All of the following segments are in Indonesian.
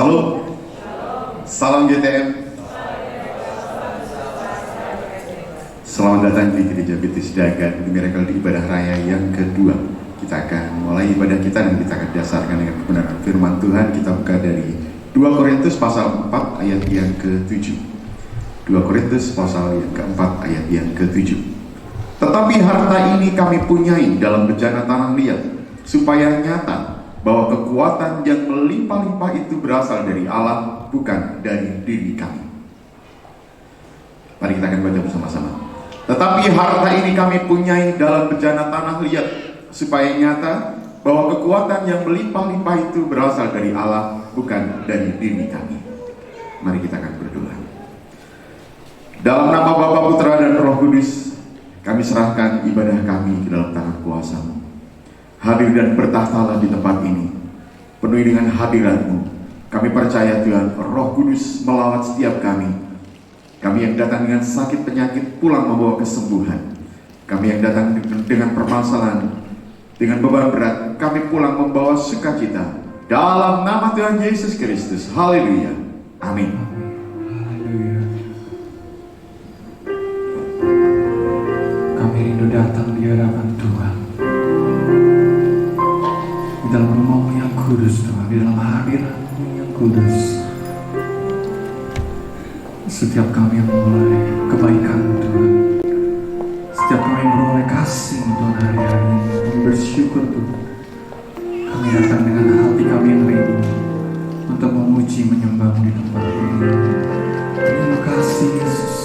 Salam. Salam GTM. Selamat datang di Gereja Bethesda di Miracle di ibadah raya yang kedua. Kita akan mulai ibadah kita dan kita akan dasarkan dengan kebenaran firman Tuhan. Kita buka dari 2 Korintus pasal 4 ayat yang ke-7. 2 Korintus pasal yang ke-4 ayat yang ke-7. Tetapi harta ini kami punyai dalam bejana tanah liat, supaya nyata bahwa kekuatan yang melimpah-limpah itu berasal dari Allah, bukan dari diri kami. Mari kita akan baca bersama-sama. Tetapi harta ini kami punyai dalam bejana tanah liat, supaya nyata bahwa kekuatan yang melimpah-limpah itu berasal dari Allah, bukan dari diri kami. Mari kita akan berdoa. Dalam nama Bapa, Putra, dan Roh Kudus, kami serahkan ibadah kami ke dalam tangan kuasa-Mu. Hadir dan bertahtalah di tempat ini, penuhi dengan hadirat-Mu. Kami percaya Tuhan, Roh Kudus melawat setiap kami. Kami yang datang dengan sakit penyakit pulang membawa kesembuhan. Kami yang datang dengan permasalahan, dengan beban berat, kami pulang membawa sukacita. Dalam nama Tuhan Yesus Kristus. Haleluya. Amin. Haleluya. Kami rindu datang di hadapan Tuhan, di dalam rumah-Mu yang kudus Tuhan, di dalam hadirat-Mu yang kudus. Setiap kami yang memulai kebaikan Tuhan, setiap kami yang beroleh kasih Tuhan hari-hari ini, kami bersyukur Tuhan. Kami datang dengan hati kami yang rindu untuk memuji menyembah-Mu di tempat ini. Terima kasih Yesus.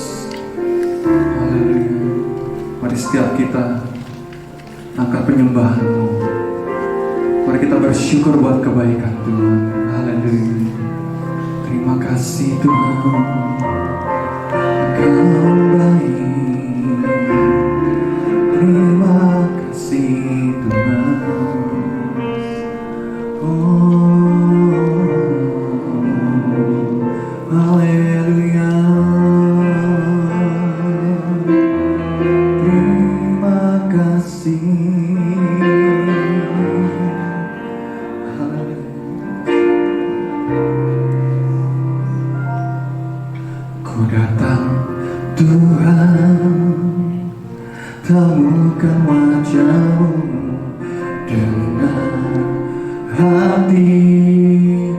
Haleluya. Mari setiap kita angkat penyembahan-Mu. Mari kita bersyukur buat kebaikan Tuhan. Haleluya. Terima kasih Tuhan. Kau baik. Terima kasih Tuhan. Haleluya. Terima kasih. Ku datang Tuhan, temukan wajah-Mu dengan hati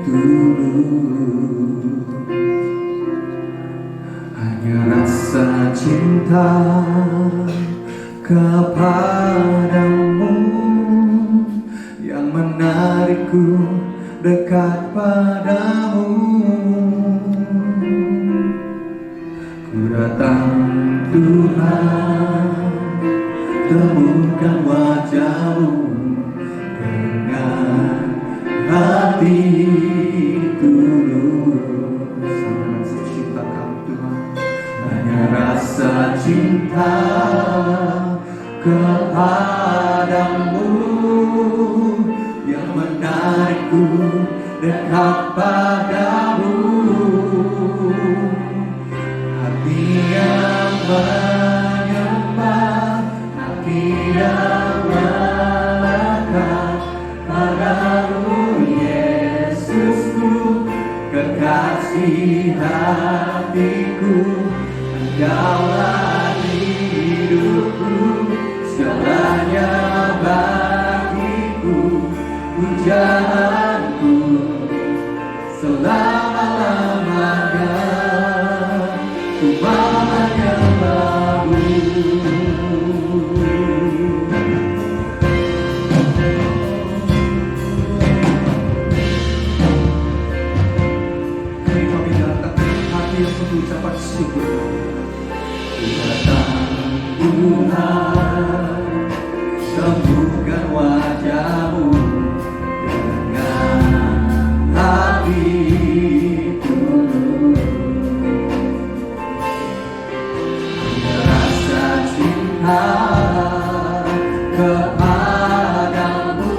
tulus. Hanya rasa cinta kepadamu yang menarikku dekat padamu. Ku datang Tuhan, temukan wajah-Mu dengan hati tulus. Hanya rasa cinta kepadamu yang menarikku dekat padamu. Hati yang menyembah, hati yang melekat padamu, Yesusku, kekasih hatiku. Engkaulah hidupku, segalanya bagiku, pujaanku selama-lamanya. Ku mau menyembah-Mu. Kami datang dengan hati yang penuh ucapan syukur. Ku datang Tuhan, temukan wajah-Mu dengan hati tulus. Hanya rasa cinta kepadamu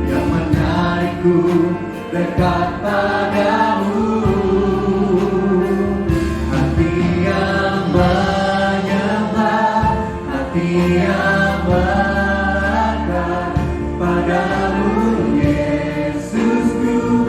yang menarikku dekat padamu. Hati yang menyembah, hati yang melekat padamu, Yesusku,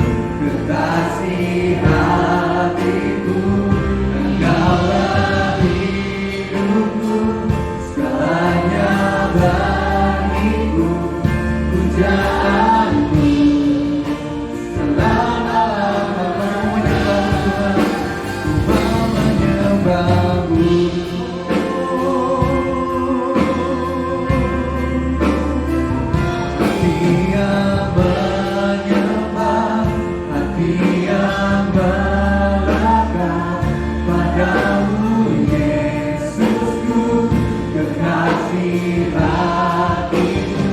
kekasih hatiku,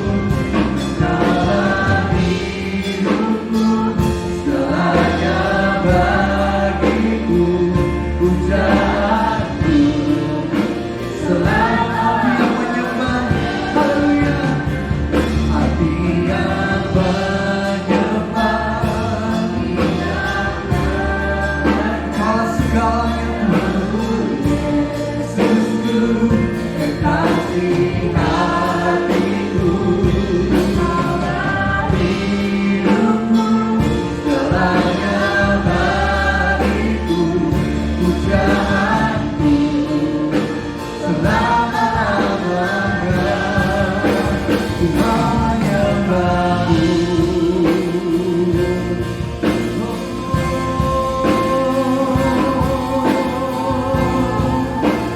dalam hidupku, segalanya bagiku, pujaanku. Selain hati yang menyembah, haleluya, hati yang menyembah, kalau segalanya Yesusku, kekasih hatiku, hidupku, segalanya bagiku, pujaanku, selama-lamanya ku menyembahmu.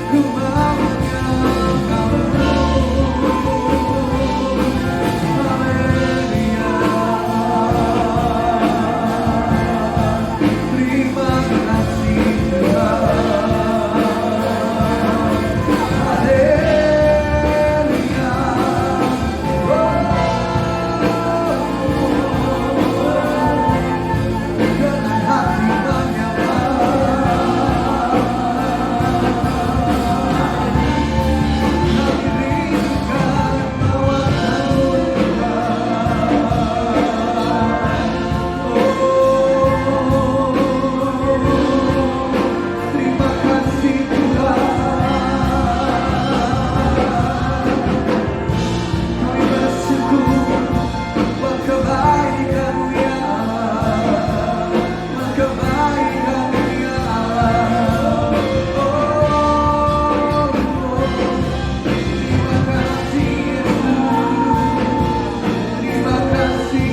Ku menyembahmu. Haleluya. Terima kasih Tuhan. Haleluya. Dengan hati menyembah, kami rindukan tawatanmu Tuhan. Terima kasih Tuhan. Kami bersyukur buat kebaikan-Mu ya Allah, buat kebaikan-Mu ya Allah. Terima kasih Yesus, terima kasih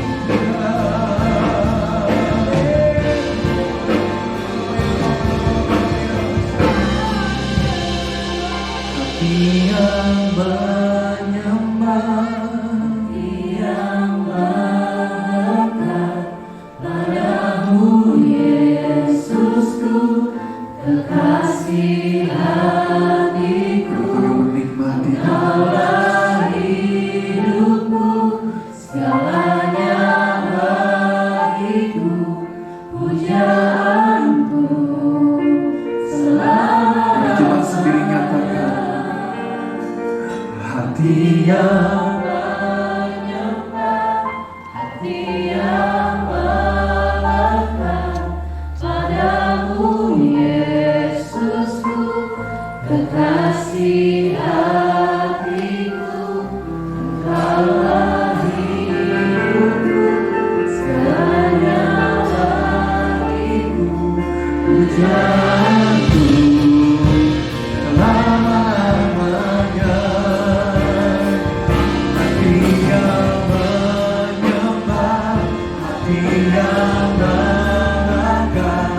hati yang menyembah, padamu Yesusku, kekasih hatiku, menikmati Kaulah hidupku, segalanya bagiku, pujaanku, selama. Coba sendiri nyatakan, hati yang melekat padamu Yesusku, kekasih hatiku, Engkaulah hidupku, segalanya bagiku, pujaanku, selama-lamanya. Hati yang menyembah, hati yang melekat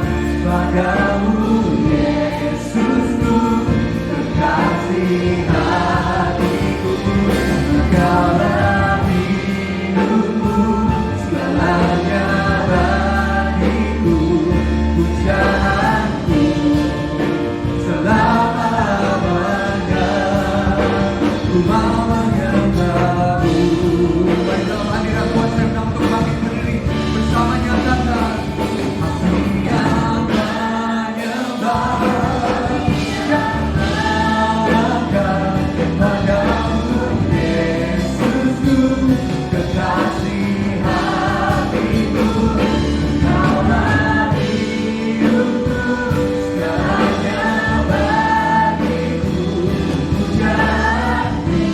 padamu Yesusku, kekasih hatiku, Engkaulah hidupku, segalanya bagiku, pujaanku, selama-lamanya. Ku mau menyembahmu. Mari dalam hadirat Tuhan saya undang untuk bangkit berdiri bersama nyatakan, hati yang menyembah, yang melekat padamu Yesusku, kekasih hatiku, Kaulah hidupku, segalanya bagiku, pujaanku,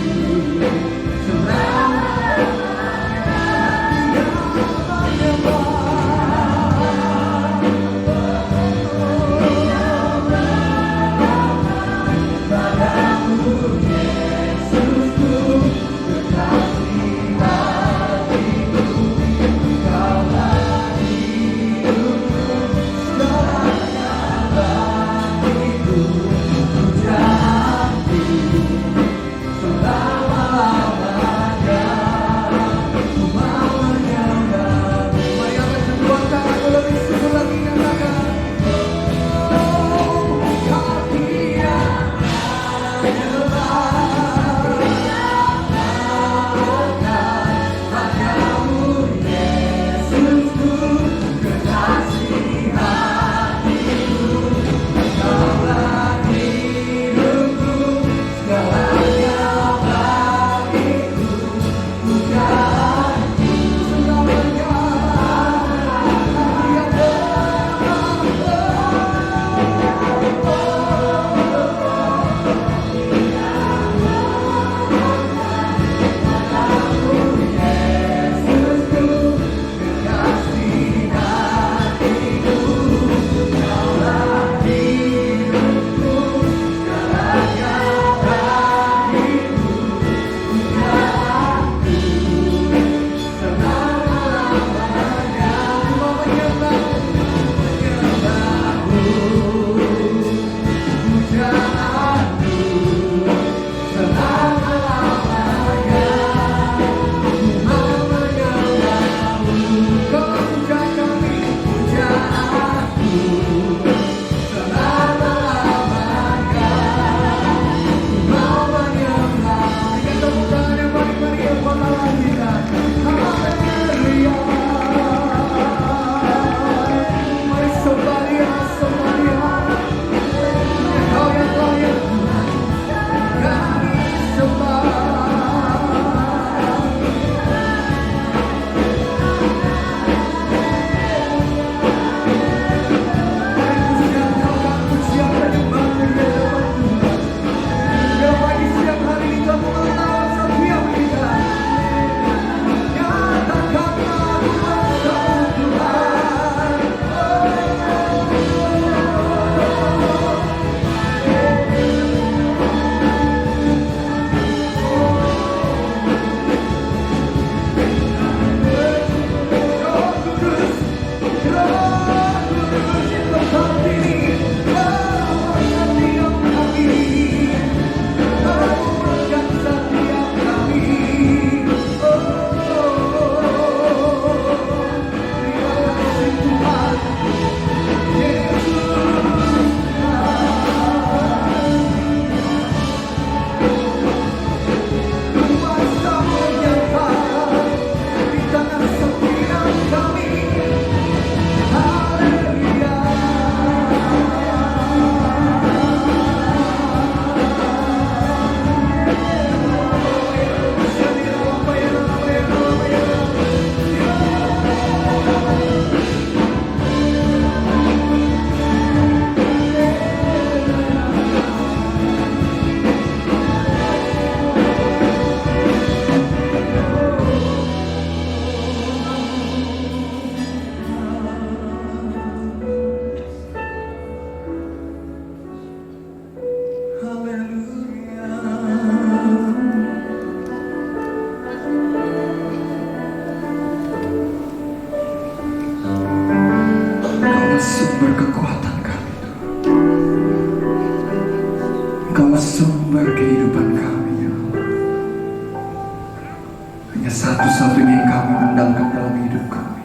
satu-satunya yang kami andalkan dalam hidup kami.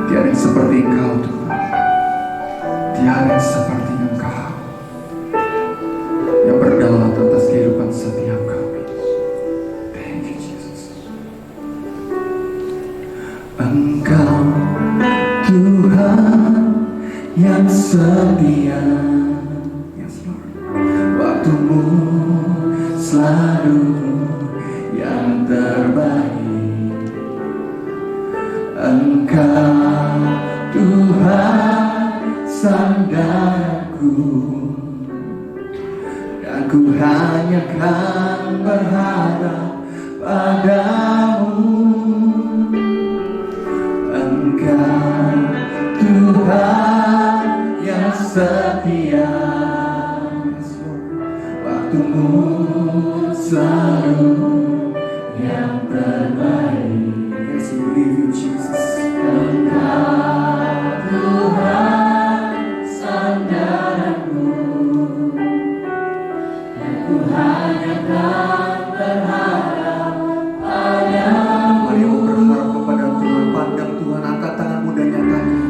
Tiada yang seperti Engkau Tuhan. Tiada yang seperti Engkau yang berdaulat atas kehidupan setiap kami. Thank you Jesus. Engkau Tuhan yang setia. Yes Lord. Waktumu selalu yang terbaik. Engkau Tuhan sandaranku, dan ku hanya kan berharap padamu. Engkau Tuhan yang setia. Waktumu selalu yang terbaik. Yes, we believe you, Jesus. Engkau Tuhan sandaranku, dan ku hanya kan berharap padamu. Mari kita berharap kepada Tuhan. Pandang Tuhan, angkat tanganmu dan nyatakan.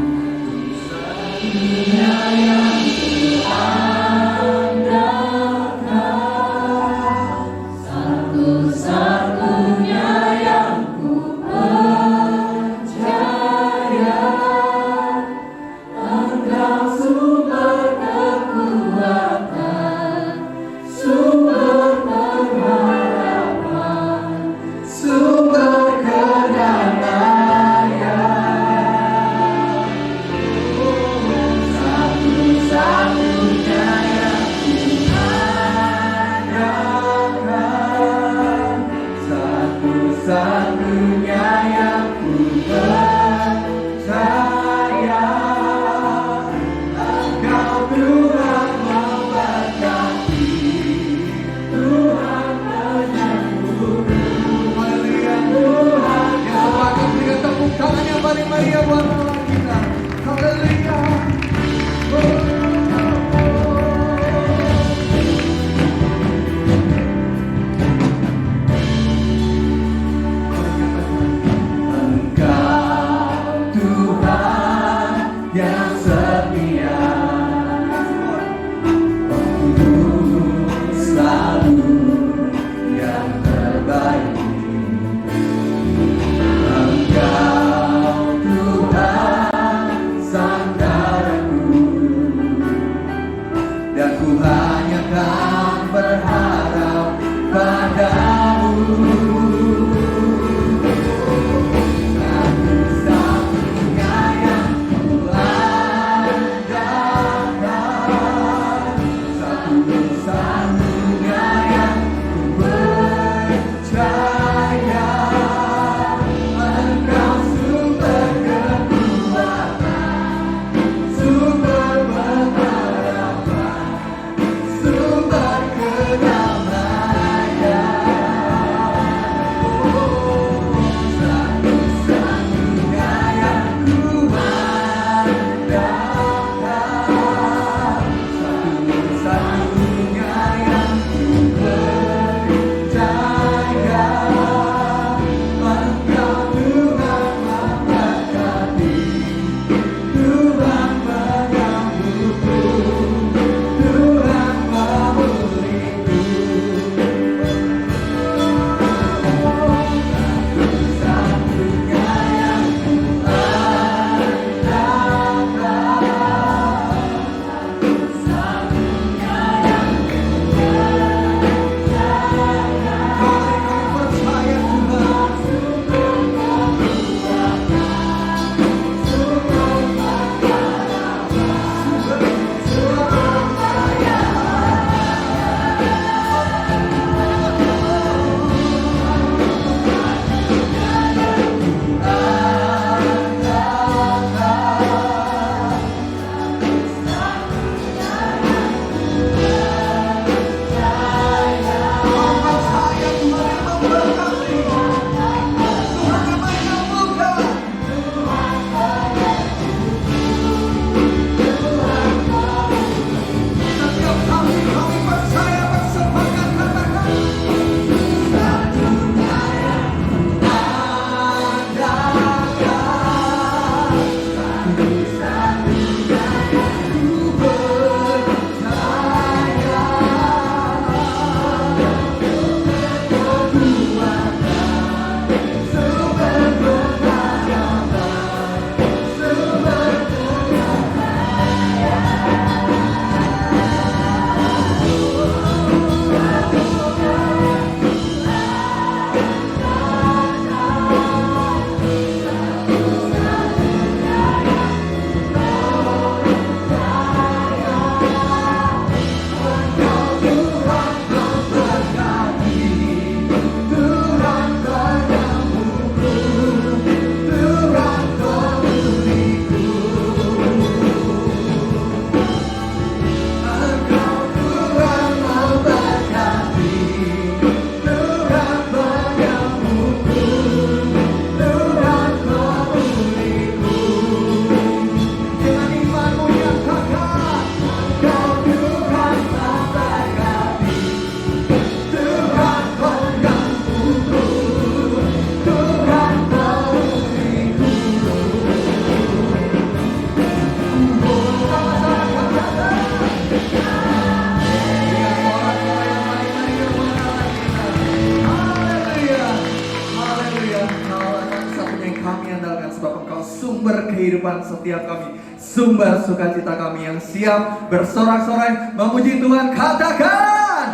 kehidupan setiap kami. Sumber sukacita kami yang siap bersorak-sorai memuji Tuhan. Katakan,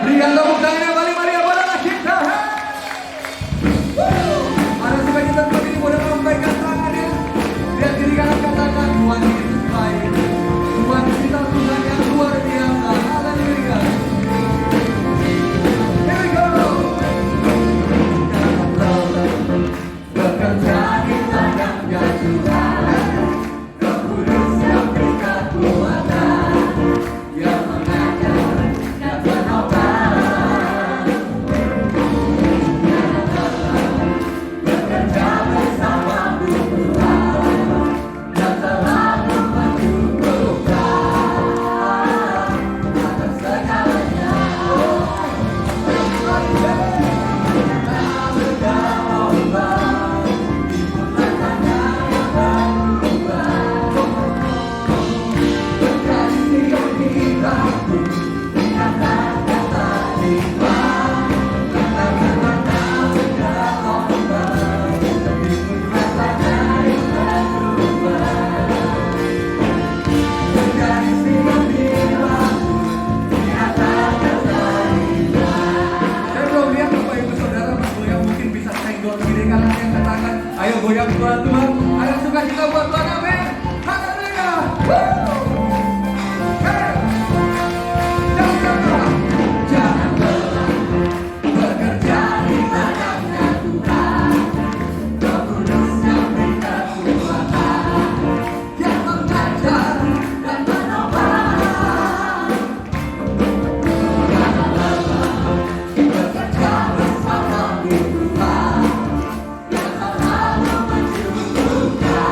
berikan tepuk tangan yang paling meriah pada kita. Ada sukacita seperti ini, boleh melambaikan tangannya. Lihat diri kanan, katakan, Tuhan Yesus baik. Tuhan kita Tuhan yang luar biasa. Haleluya. Here we go. Bekerja di tangannya Tuhan, Roh Kudus yang berikan kuatan, yang mengajar dan menopang. Bekerja bersama Tuhan, dan selalu menyembuhkan atas segalanya. Ayo goyang buat Tuhan, ayo sukacita buat Tuhan, amin. Haleluya. Hey. Jangan lelah bekerja di tangannya Tuhan, Roh Kudus yang berikan kuatan, yang mengajar dan menopang. Jangan lelah bekerja bersama Tuhan, yang selalu menyembuhkan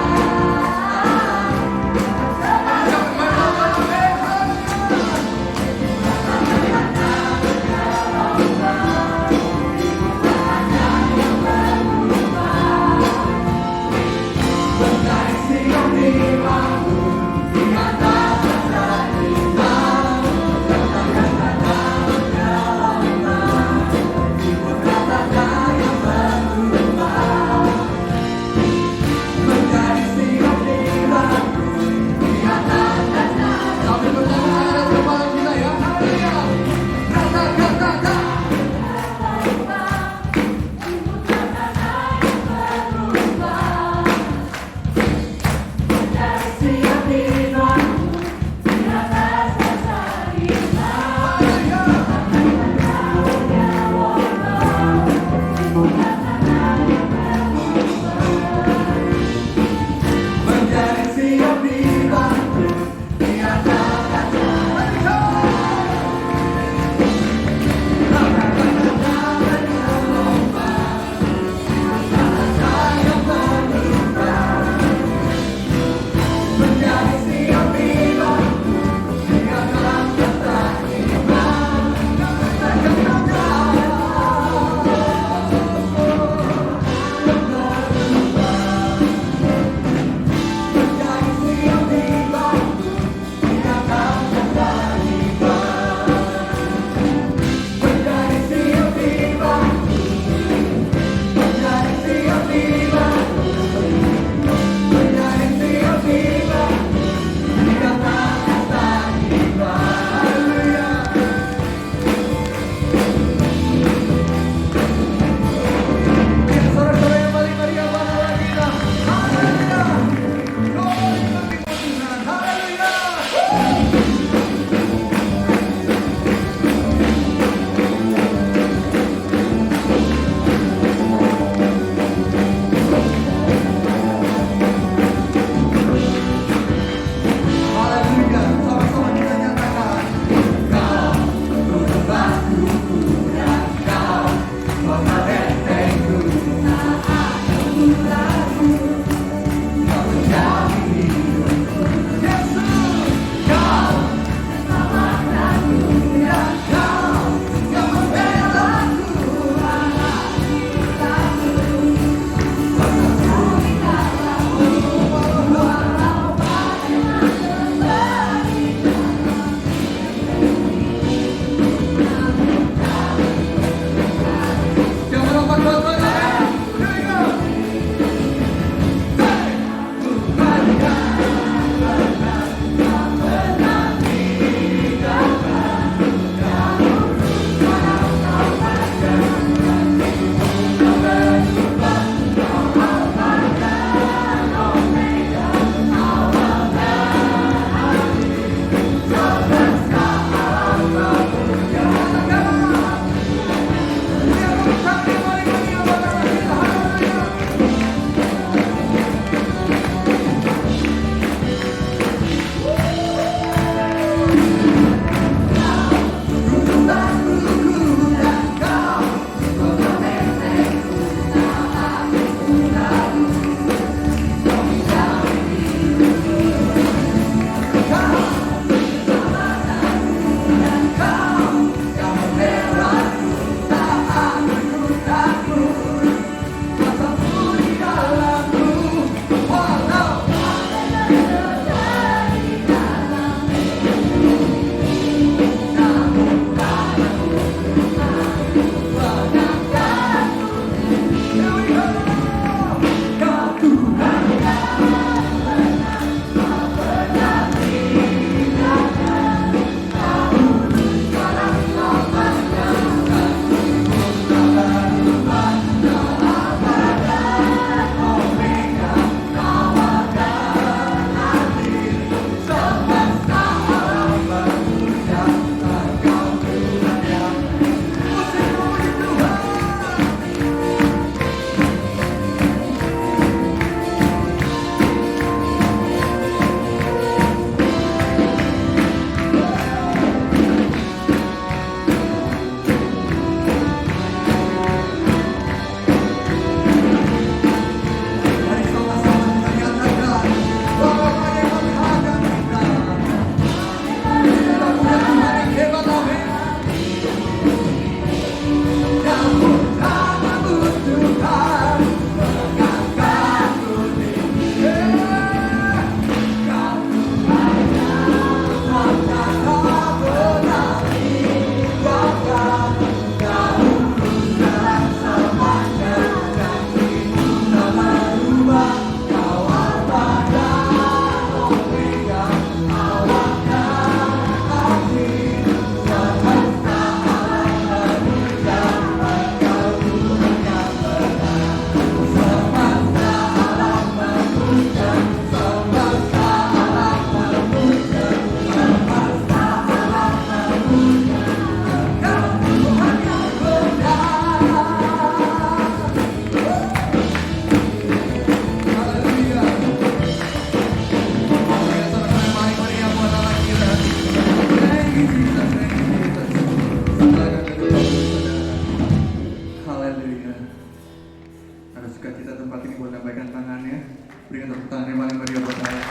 Berikan tepuk tangan yang paling meriah buat Allah.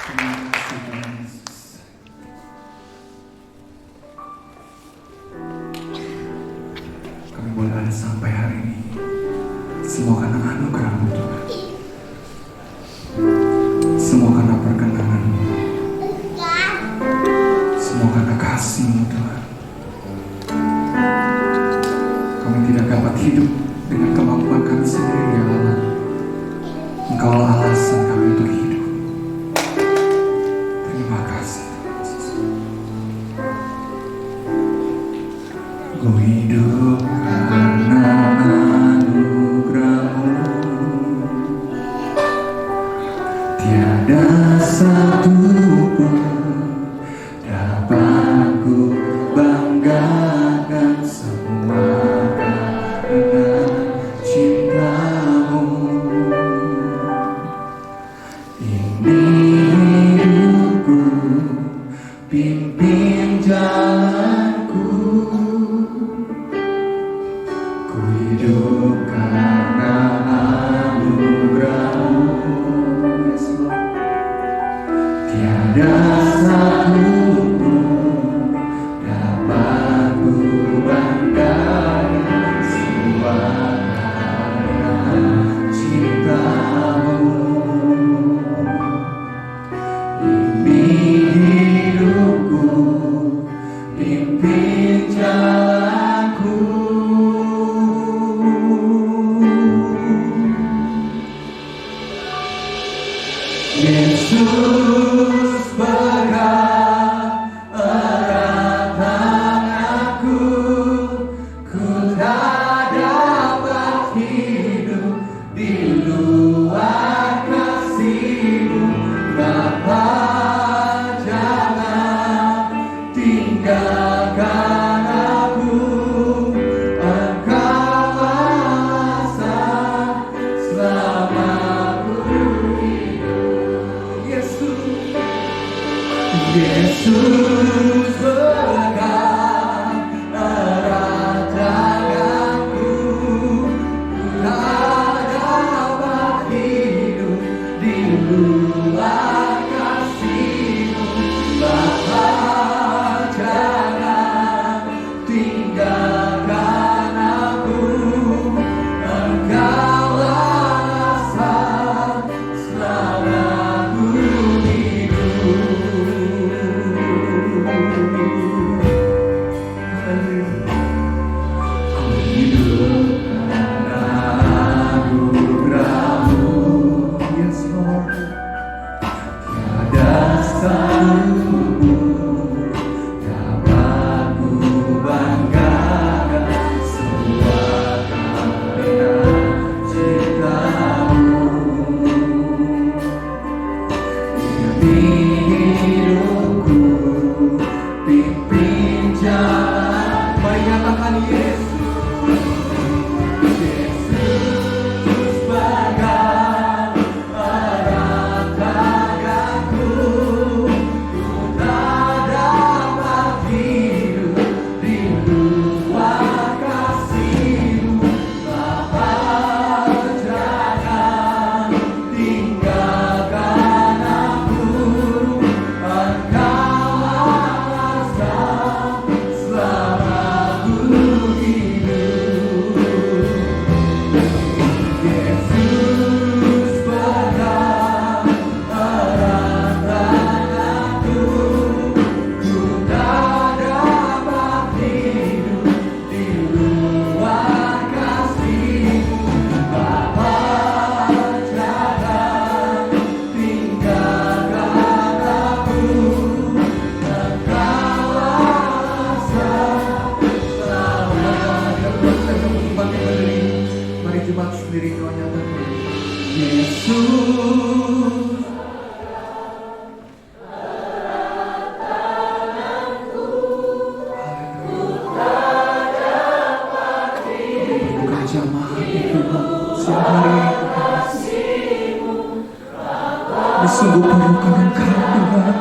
Terima kasih Tuhan Yesus. Kami boleh ada sampai hari ini semua karena anugerah-Mu Tuhan. Semua karena perkenan-Mu. Semua karena kasih-Mu Tuhan. Kami tidak dapat hidup dengan kemampuan kami sendiri ya Allah. Engkaulah alasan kami untuk hidup. Terima kasih Yesus. Ku hidup karena anugerah-Mu. Tiada satu pun dapat ku banggakan, semua karena cinta-Mu. Hidupku, pimpin jalanku, Sungguh perlukan Engkau Tuhan.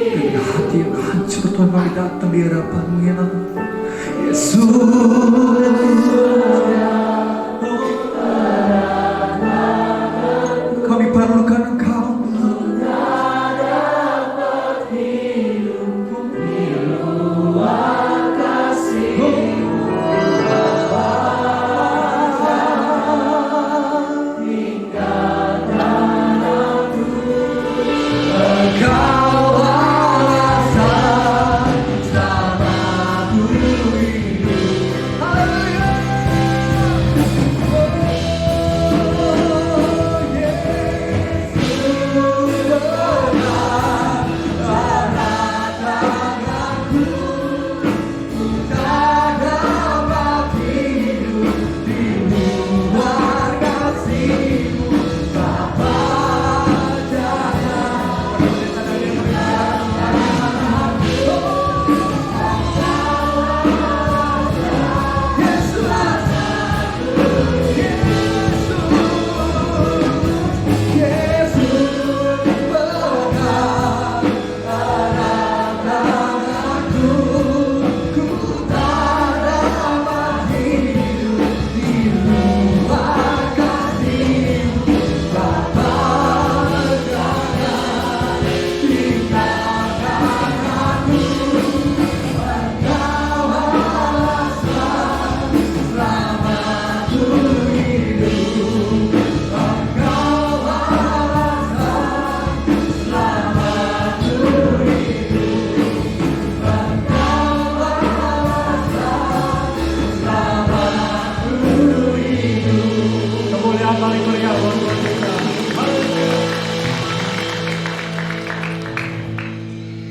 Dengan hati yang hancur Tuhan kami datang di hadapan-Mu ya Yesus. Kami perlukan Engkau.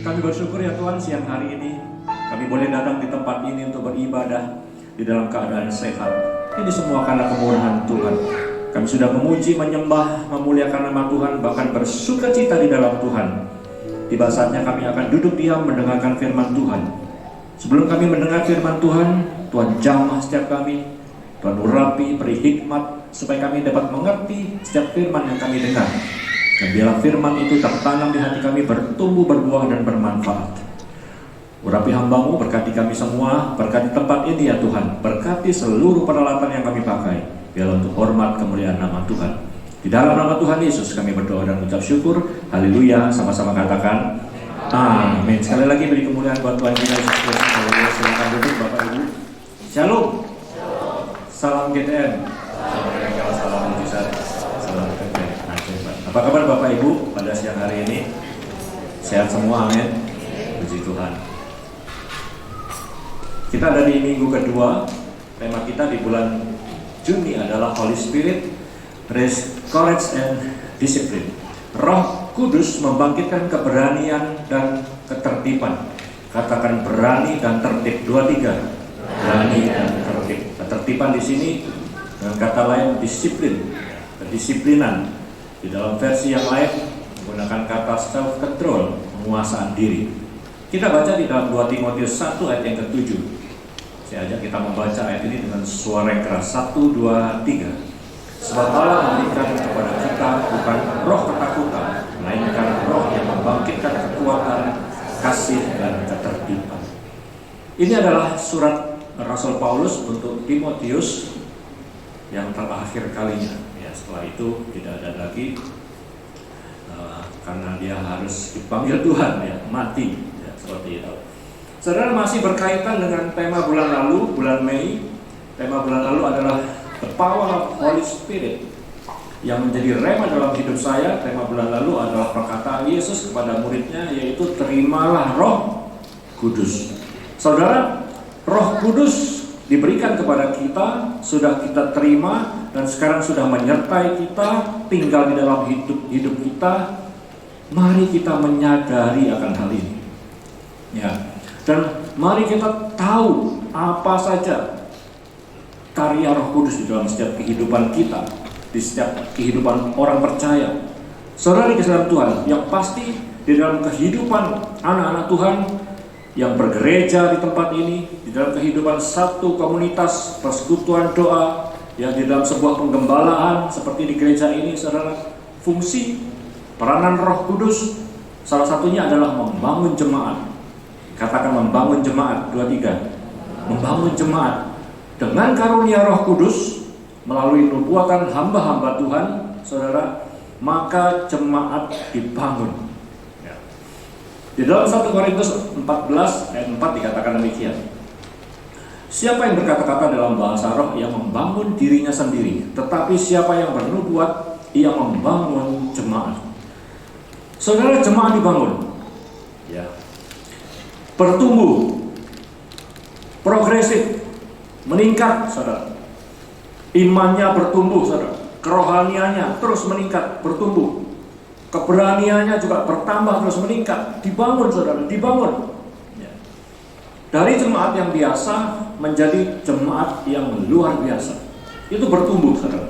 Kami bersyukur ya Tuhan, siang hari ini kami boleh datang di tempat ini untuk beribadah di dalam keadaan sehat. Ini semua karena kemurahan Tuhan. Kami sudah memuji, menyembah, memuliakan nama Tuhan, bahkan bersukacita di dalam Tuhan. Tiba saatnya kami akan duduk diam mendengarkan firman Tuhan. Sebelum kami mendengar firman Tuhan, Tuhan jamah setiap kami, Tuhan urapi, beri hikmat supaya kami dapat mengerti setiap firman yang kami dengar. Dan biarlah firman itu tertanam di hati kami, bertumbuh, berbuah, dan bermanfaat. Urapi hamba-Mu, berkati kami semua, berkati tempat ini ya Tuhan, berkati seluruh peralatan yang kami pakai, biarlah untuk hormat kemuliaan nama Tuhan. Di dalam nama Tuhan Yesus kami berdoa dan ucap syukur. Haleluya, sama-sama katakan amin. Sekali lagi beri kemuliaan buat Tuhan kita Yesus Kristus. Haleluya, silakan duduk Bapak Ibu. Shalom. Salam GTM. Salam mujizat. Salam GTM. Apa kabar Bapak Ibu pada siang hari ini? Sehat semua, amin. Puji Tuhan. Kita ada di minggu kedua. Tema kita di bulan Juni adalah Holy Spirit, Raise Courage and Discipline. Roh Kudus membangkitkan keberanian dan ketertiban. Katakan berani dan tertib. 2, 3. Berani dan tertib. Ketertiban di sini Dengan kata lain, disiplin, kedisiplinan. Di dalam versi yang lain menggunakan kata self control, penguasaan diri. Kita baca di dalam 2 Timotius 1 ayat yang ke-7. Saya ajak kita membaca ayat ini dengan suara yang keras. 1, 2, 3. Sebab Allah memberikan kepada kita bukan roh ketakutan, melainkan roh yang membangkitkan kekuatan, kasih, dan ketertiban. Ini adalah surat Rasul Paulus untuk Timotius yang terakhir kalinya. Ya, setelah itu tidak ada lagi karena dia harus dipanggil Tuhan, ya, mati, ya, seperti itu. Saudara, masih berkaitan dengan tema bulan lalu, bulan Mei. Tema bulan lalu adalah The Power of Holy Spirit yang menjadi rema dalam hidup saya. Tema bulan lalu adalah perkataan Yesus kepada muridnya, yaitu terimalah Roh Kudus. Saudara, Roh Kudus diberikan kepada kita, sudah kita terima, dan sekarang sudah menyertai kita, tinggal di dalam hidup kita. Mari kita menyadari akan hal ini, ya, dan mari kita tahu apa saja karya Roh Kudus di dalam setiap kehidupan kita, di setiap kehidupan orang percaya. Saudara di dalam Tuhan, yang pasti di dalam kehidupan anak-anak Tuhan yang bergereja di tempat ini, di dalam kehidupan satu komunitas persekutuan doa, ya, di dalam sebuah penggembalaan seperti di gereja ini, saudara, fungsi peranan Roh Kudus salah satunya adalah membangun jemaat. Katakan membangun jemaat, 2, 3. Membangun jemaat dengan karunia Roh Kudus melalui nubuatan hamba-hamba Tuhan, saudara, maka jemaat dibangun. Ya. Di dalam 1 Korintus 14 ayat 4 dikatakan demikian. Siapa yang berkata-kata dalam bahasa roh, ia membangun dirinya sendiri, tetapi siapa yang bernubuat, ia membangun jemaat. Saudara, jemaat dibangun, ya, bertumbuh, progresif, meningkat, saudara. Imannya bertumbuh, saudara. Kerohaniannya terus meningkat, bertumbuh. Keberaniannya juga bertambah, terus meningkat. Dibangun, saudara, dibangun. Ya. Dari jemaat yang biasa menjadi jemaat yang luar biasa. Itu bertumbuh, saudara.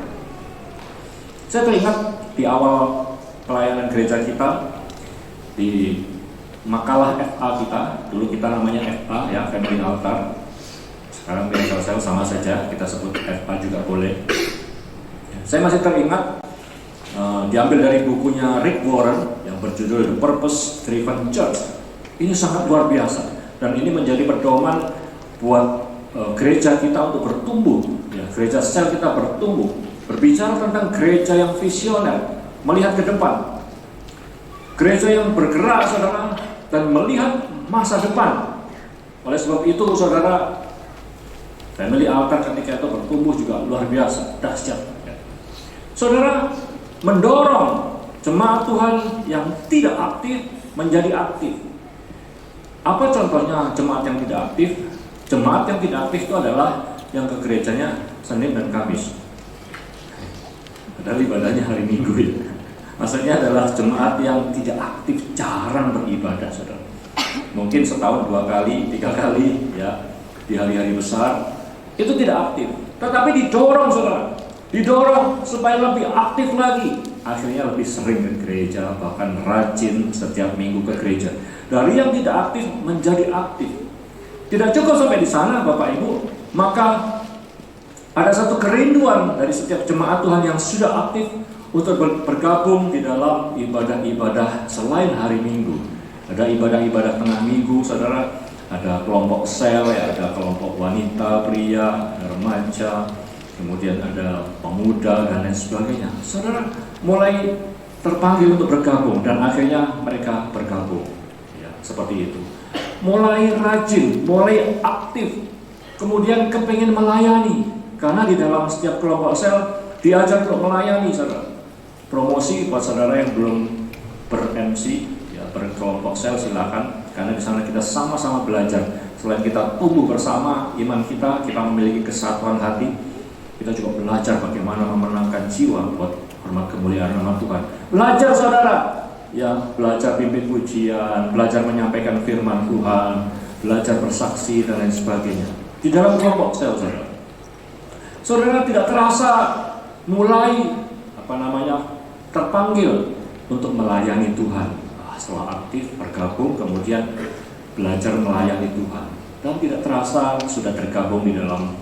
Saya teringat di awal pelayanan gereja kita, di makalah FA kita, dulu kita namanya FA, ya, Family Altar. Sekarang media sosial sama saja, kita sebut FA juga boleh. Saya masih teringat, diambil dari bukunya Rick Warren yang berjudul The Purpose Driven Church. Ini sangat luar biasa, dan ini menjadi pedoman buat gereja kita untuk bertumbuh, ya, gereja sel kita bertumbuh. Berbicara tentang gereja yang visioner, melihat ke depan, gereja yang bergerak, saudara, dan melihat masa depan. Oleh sebab itu, saudara, Family Altar ketika itu bertumbuh juga luar biasa, dahsyat. Saudara, mendorong jemaat Tuhan yang tidak aktif menjadi aktif. Apa contohnya jemaat yang tidak aktif? Jemaat yang tidak aktif itu adalah yang ke gerejanya Senin dan Kamis. Padahal ibadahnya hari Minggu, ya. Maksudnya adalah jemaat yang tidak aktif, jarang beribadah, saudara. Mungkin setahun 2 kali, 3 kali, ya, di hari-hari besar. Itu tidak aktif, tetapi didorong, saudara, didorong supaya lebih aktif lagi. Akhirnya lebih sering ke gereja, bahkan rajin setiap minggu ke gereja. Dari yang tidak aktif menjadi aktif. Tidak cukup sampai di sana, Bapak Ibu, maka ada satu kerinduan dari setiap jemaat Tuhan yang sudah aktif untuk bergabung di dalam ibadah-ibadah selain hari Minggu. Ada ibadah-ibadah tengah minggu, saudara. Ada kelompok sel, ya, ada kelompok wanita, pria, ada remaja, kemudian ada pemuda dan lain sebagainya. Saudara mulai terpanggil untuk bergabung dan akhirnya mereka bergabung, ya, seperti itu. Mulai rajin, mulai aktif, kemudian kepengen melayani, karena di dalam setiap kelompok sel diajar untuk melayani, saudara. Promosi buat saudara yang belum ber-MC, ya, berkelompok sel, silakan. Karena di sana kita sama-sama belajar. Selain kita tumbuh bersama iman kita memiliki kesatuan hati. Kita juga belajar bagaimana memenangkan jiwa buat hormat kemuliaan nama Tuhan. Belajar, saudara, ya, belajar pimpin pujian, belajar menyampaikan firman Tuhan, belajar bersaksi dan lain sebagainya. Di dalam kelompok sel, saudara. Saudara tidak terasa mulai terpanggil untuk melayani Tuhan. Setelah aktif bergabung, kemudian belajar melayani Tuhan, dan tidak terasa sudah tergabung di dalam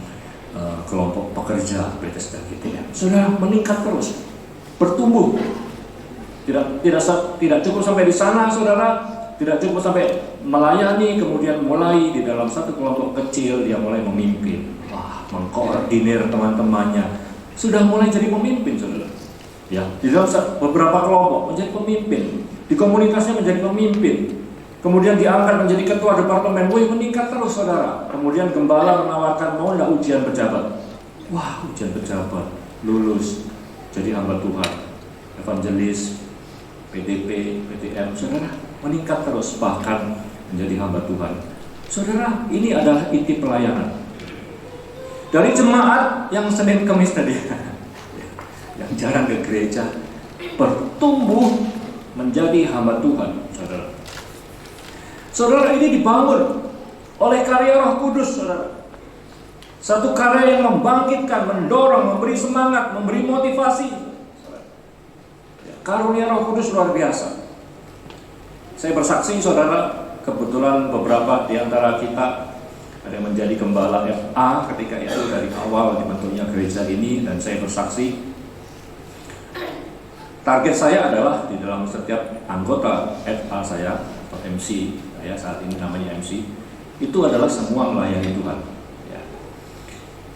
kelompok pekerja Bethesda GTM. Sudah meningkat terus, bertumbuh. Tidak cukup sampai di sana, saudara. Tidak cukup sampai melayani, kemudian mulai di dalam satu kelompok kecil dia mulai memimpin, mengkoordinir teman-temannya. Sudah mulai jadi pemimpin, saudara. Ya, di dalam beberapa kelompok menjadi pemimpin, di komunitasnya menjadi pemimpin. Kemudian diangkat menjadi ketua departemen. Meningkat terus, saudara. Kemudian gembala menawarkan, mau enggak ujian pejabat? Ujian pejabat, lulus, jadi hamba Tuhan, evangelis, PDP, PTM, saudara, meningkat terus, bahkan menjadi hamba Tuhan. Saudara, ini adalah inti pelayanan. Dari jemaat yang Senin Kamis tadi, yang jarang ke gereja, bertumbuh menjadi hamba Tuhan, saudara. Saudara, ini dibangun oleh karya Roh Kudus, saudara. Satu karya yang membangkitkan, mendorong, memberi semangat, memberi motivasi. Karunia Roh Kudus luar biasa. Saya bersaksi, saudara, kebetulan beberapa di antara kita ada yang menjadi gembala FA ketika itu dari awal dibentuknya gereja ini, dan saya bersaksi target saya adalah di dalam setiap anggota FA saya atau MC, saya saat ini namanya MC, itu adalah semua melayani Tuhan. Ya.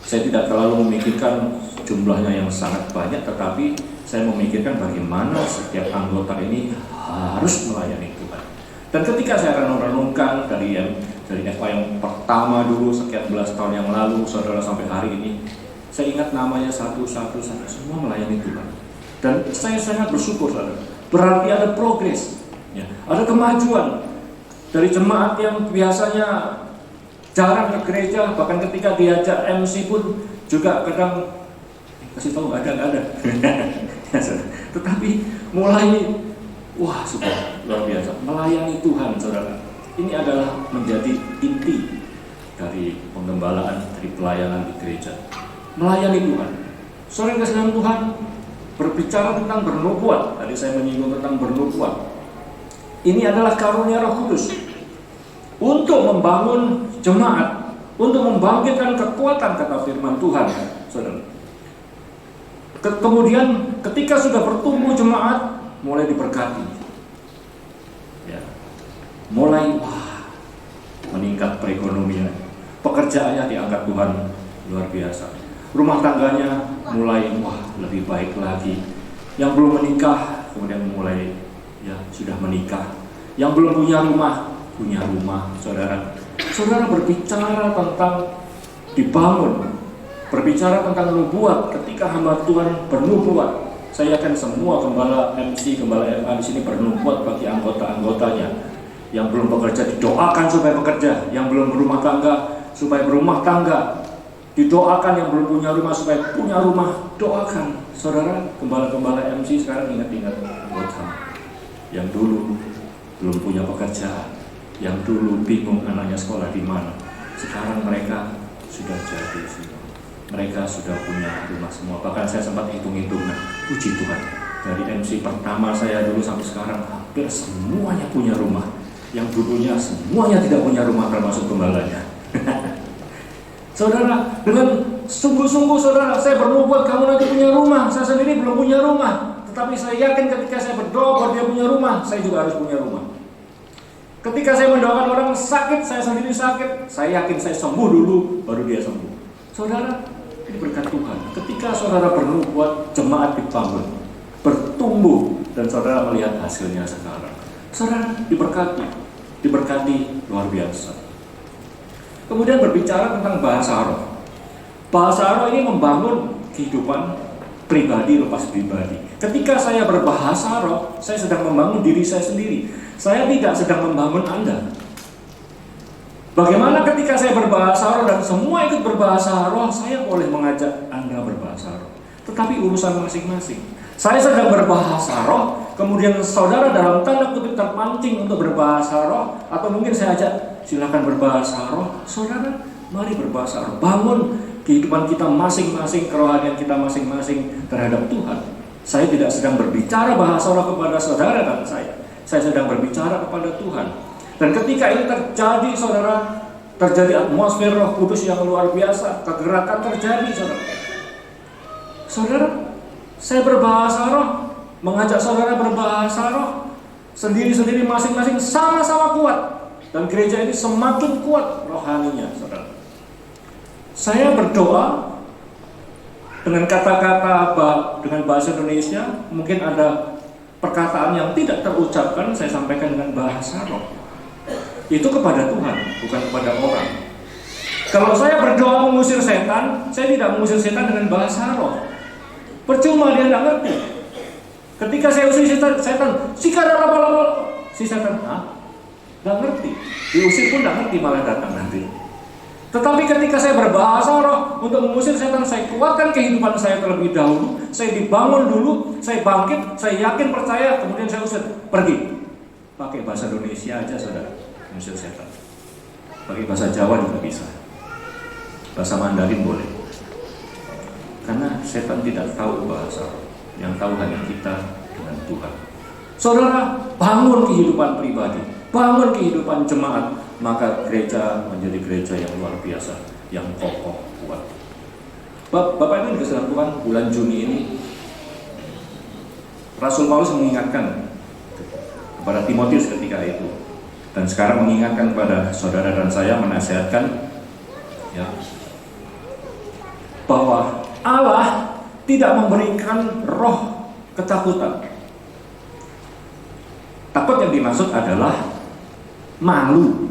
Saya tidak terlalu memikirkan jumlahnya yang sangat banyak, tetapi saya memikirkan bagaimana setiap anggota ini harus melayani Tuhan. Dan ketika saya renung-renungkan dari FA yang pertama dulu sekian belas tahun yang lalu, saudara, sampai hari ini, saya ingat namanya satu-satu semua melayani Tuhan. Dan saya sangat bersyukur, saudara. Berarti ada progres, ya, ada kemajuan dari jemaat yang biasanya jarang ke gereja, bahkan ketika diajak MC pun juga kadang kasih tahu nggak ada. Tetapi mulai, sudah luar biasa melayani Tuhan, saudara. Ini adalah menjadi inti dari penggembalaan, dari pelayanan di gereja. Melayani Tuhan. Saudara kasih Tuhan, berbicara tentang bernubuat. Tadi saya menyinggung tentang bernubuat. Ini adalah karunia Roh Kudus untuk membangun jemaat, untuk membangkitkan kekuatan, kata firman Tuhan, saudara. Kemudian ketika sudah bertumbuh jemaat, mulai diberkati, ya, mulai meningkat perekonomian, pekerjaannya diangkat Tuhan luar biasa, rumah tangganya mulai lebih baik lagi. Yang belum menikah kemudian mulai sudah menikah, yang belum punya rumah, saudara. Saudara berbicara tentang dibangun, berbicara tentang nubuat. Ketika hamba Tuhan bernubuat, saya yakin semua gembala MC, gembala FA di sini bernubuat bagi anggota-anggotanya. Yang belum bekerja didoakan supaya bekerja, yang belum berumah tangga supaya berumah tangga, didoakan. Yang belum punya rumah supaya punya rumah, doakan. Saudara, gembala-gembala MC sekarang ingat-ingat anggota yang dulu belum punya pekerjaan, yang dulu bingung anaknya sekolah di mana, sekarang mereka sudah jadi semua. Mereka sudah punya rumah semua. Bahkan saya sempat hitung-hitung, puji Tuhan, dari MC pertama saya dulu sampai sekarang hampir semuanya punya rumah. Yang dulunya semuanya tidak punya rumah, termasuk gembalanya. Saudara, dengan sungguh-sungguh, saudara, saya bernubuat kamu nanti punya rumah. Saya sendiri belum punya rumah, tetapi saya yakin ketika saya berdoa bahwa dia punya rumah, saya juga harus punya rumah. Ketika saya mendoakan orang sakit, saya sendiri sakit, saya yakin saya sembuh dulu, baru dia sembuh. Saudara, ini berkat Tuhan. Ketika saudara bernubuat, jemaat dibangun, bertumbuh, dan saudara melihat hasilnya sekarang. Saudara diberkati luar biasa. Kemudian berbicara tentang bahasa roh. Bahasa roh ini membangun kehidupan pribadi lepas pribadi. Ketika saya berbahasa roh, saya sedang membangun diri saya sendiri. Saya tidak sedang membangun Anda. Bagaimana ketika saya berbahasa roh dan semua ikut berbahasa roh, saya boleh mengajak Anda berbahasa roh. Tetapi urusan masing-masing. Saya sedang berbahasa roh, kemudian saudara dalam tanda kutip terpancing untuk berbahasa roh, atau mungkin saya ajak silakan berbahasa roh. Saudara, mari berbahasa roh. Bangun kehidupan kita masing-masing, kerohanian kita masing-masing terhadap Tuhan. Saya tidak sedang berbicara bahasa roh kepada saudara dan saya sedang berbicara kepada Tuhan. Dan ketika ini terjadi, saudara, terjadi atmosfer Roh Kudus yang luar biasa, kegerakan terjadi, saudara. Saudara, saya berbahasa roh, mengajak saudara berbahasa roh, sendiri-sendiri masing-masing sama-sama kuat. Dan gereja ini semakin kuat rohaninya, saudara. Saya berdoa dengan kata-kata dengan bahasa Indonesia, mungkin ada perkataan yang tidak terucapkan, saya sampaikan dengan bahasa roh. Itu kepada Tuhan, bukan kepada orang. Kalau saya berdoa mengusir setan, saya tidak mengusir setan dengan bahasa roh. Percuma, dia tidak ngerti. Ketika saya usir setan, si setan, nggak ngerti. Diusir pun nggak ngerti, malah datang nanti. Tetapi ketika saya berbahasa roh untuk mengusir setan, saya kuatkan kehidupan saya terlebih dahulu, saya dibangun dulu, saya bangkit, saya yakin percaya, kemudian saya usir, pergi. Pakai bahasa Indonesia aja, saudara, mengusir setan. Pakai bahasa Jawa juga bisa, bahasa Mandarin boleh. Karena setan tidak tahu bahasa roh, yang tahu hanya kita dengan Tuhan. Saudara, bangun kehidupan pribadi, bangun kehidupan jemaat, maka gereja menjadi gereja yang luar biasa, yang kokoh, kuat. Bapak Ibu dikasihi Tuhan, bulan Juni ini Rasul Paulus mengingatkan kepada Timotius ketika itu, dan sekarang mengingatkan kepada saudara dan saya, menasihatkan ya, bahwa Allah tidak memberikan roh ketakutan. Takut yang dimaksud adalah malu.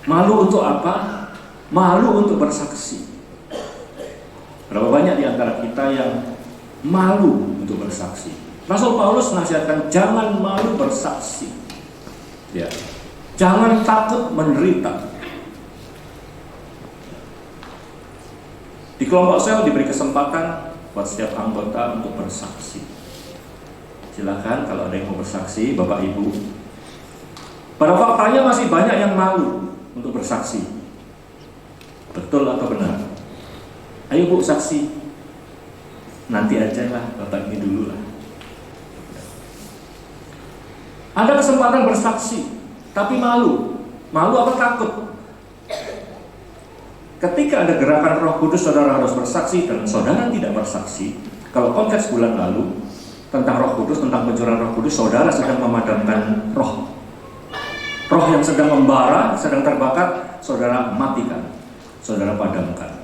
Malu untuk apa? Malu untuk bersaksi. Berapa banyak di antara kita yang malu untuk bersaksi? Rasul Paulus menasihatkan jangan malu bersaksi. Ya. Jangan takut menderita. Di kelompok sel diberi kesempatan buat setiap anggota untuk bersaksi. Silakan kalau ada yang mau bersaksi, Bapak Ibu. Pada faktanya masih banyak yang malu untuk bersaksi. Betul atau benar? Ayo Bu, saksi. Nanti aja lah, Bapak ini dulu lah. Ada kesempatan bersaksi, tapi malu. Malu apa takut? Ketika ada gerakan Roh Kudus, saudara harus bersaksi, dan saudara tidak bersaksi. Kalau konteks bulan lalu tentang Roh Kudus, tentang pencurahan Roh Kudus, saudara sedang memadamkan roh. Roh yang sedang membara, sedang terbakar, saudara matikan, saudara padamkan.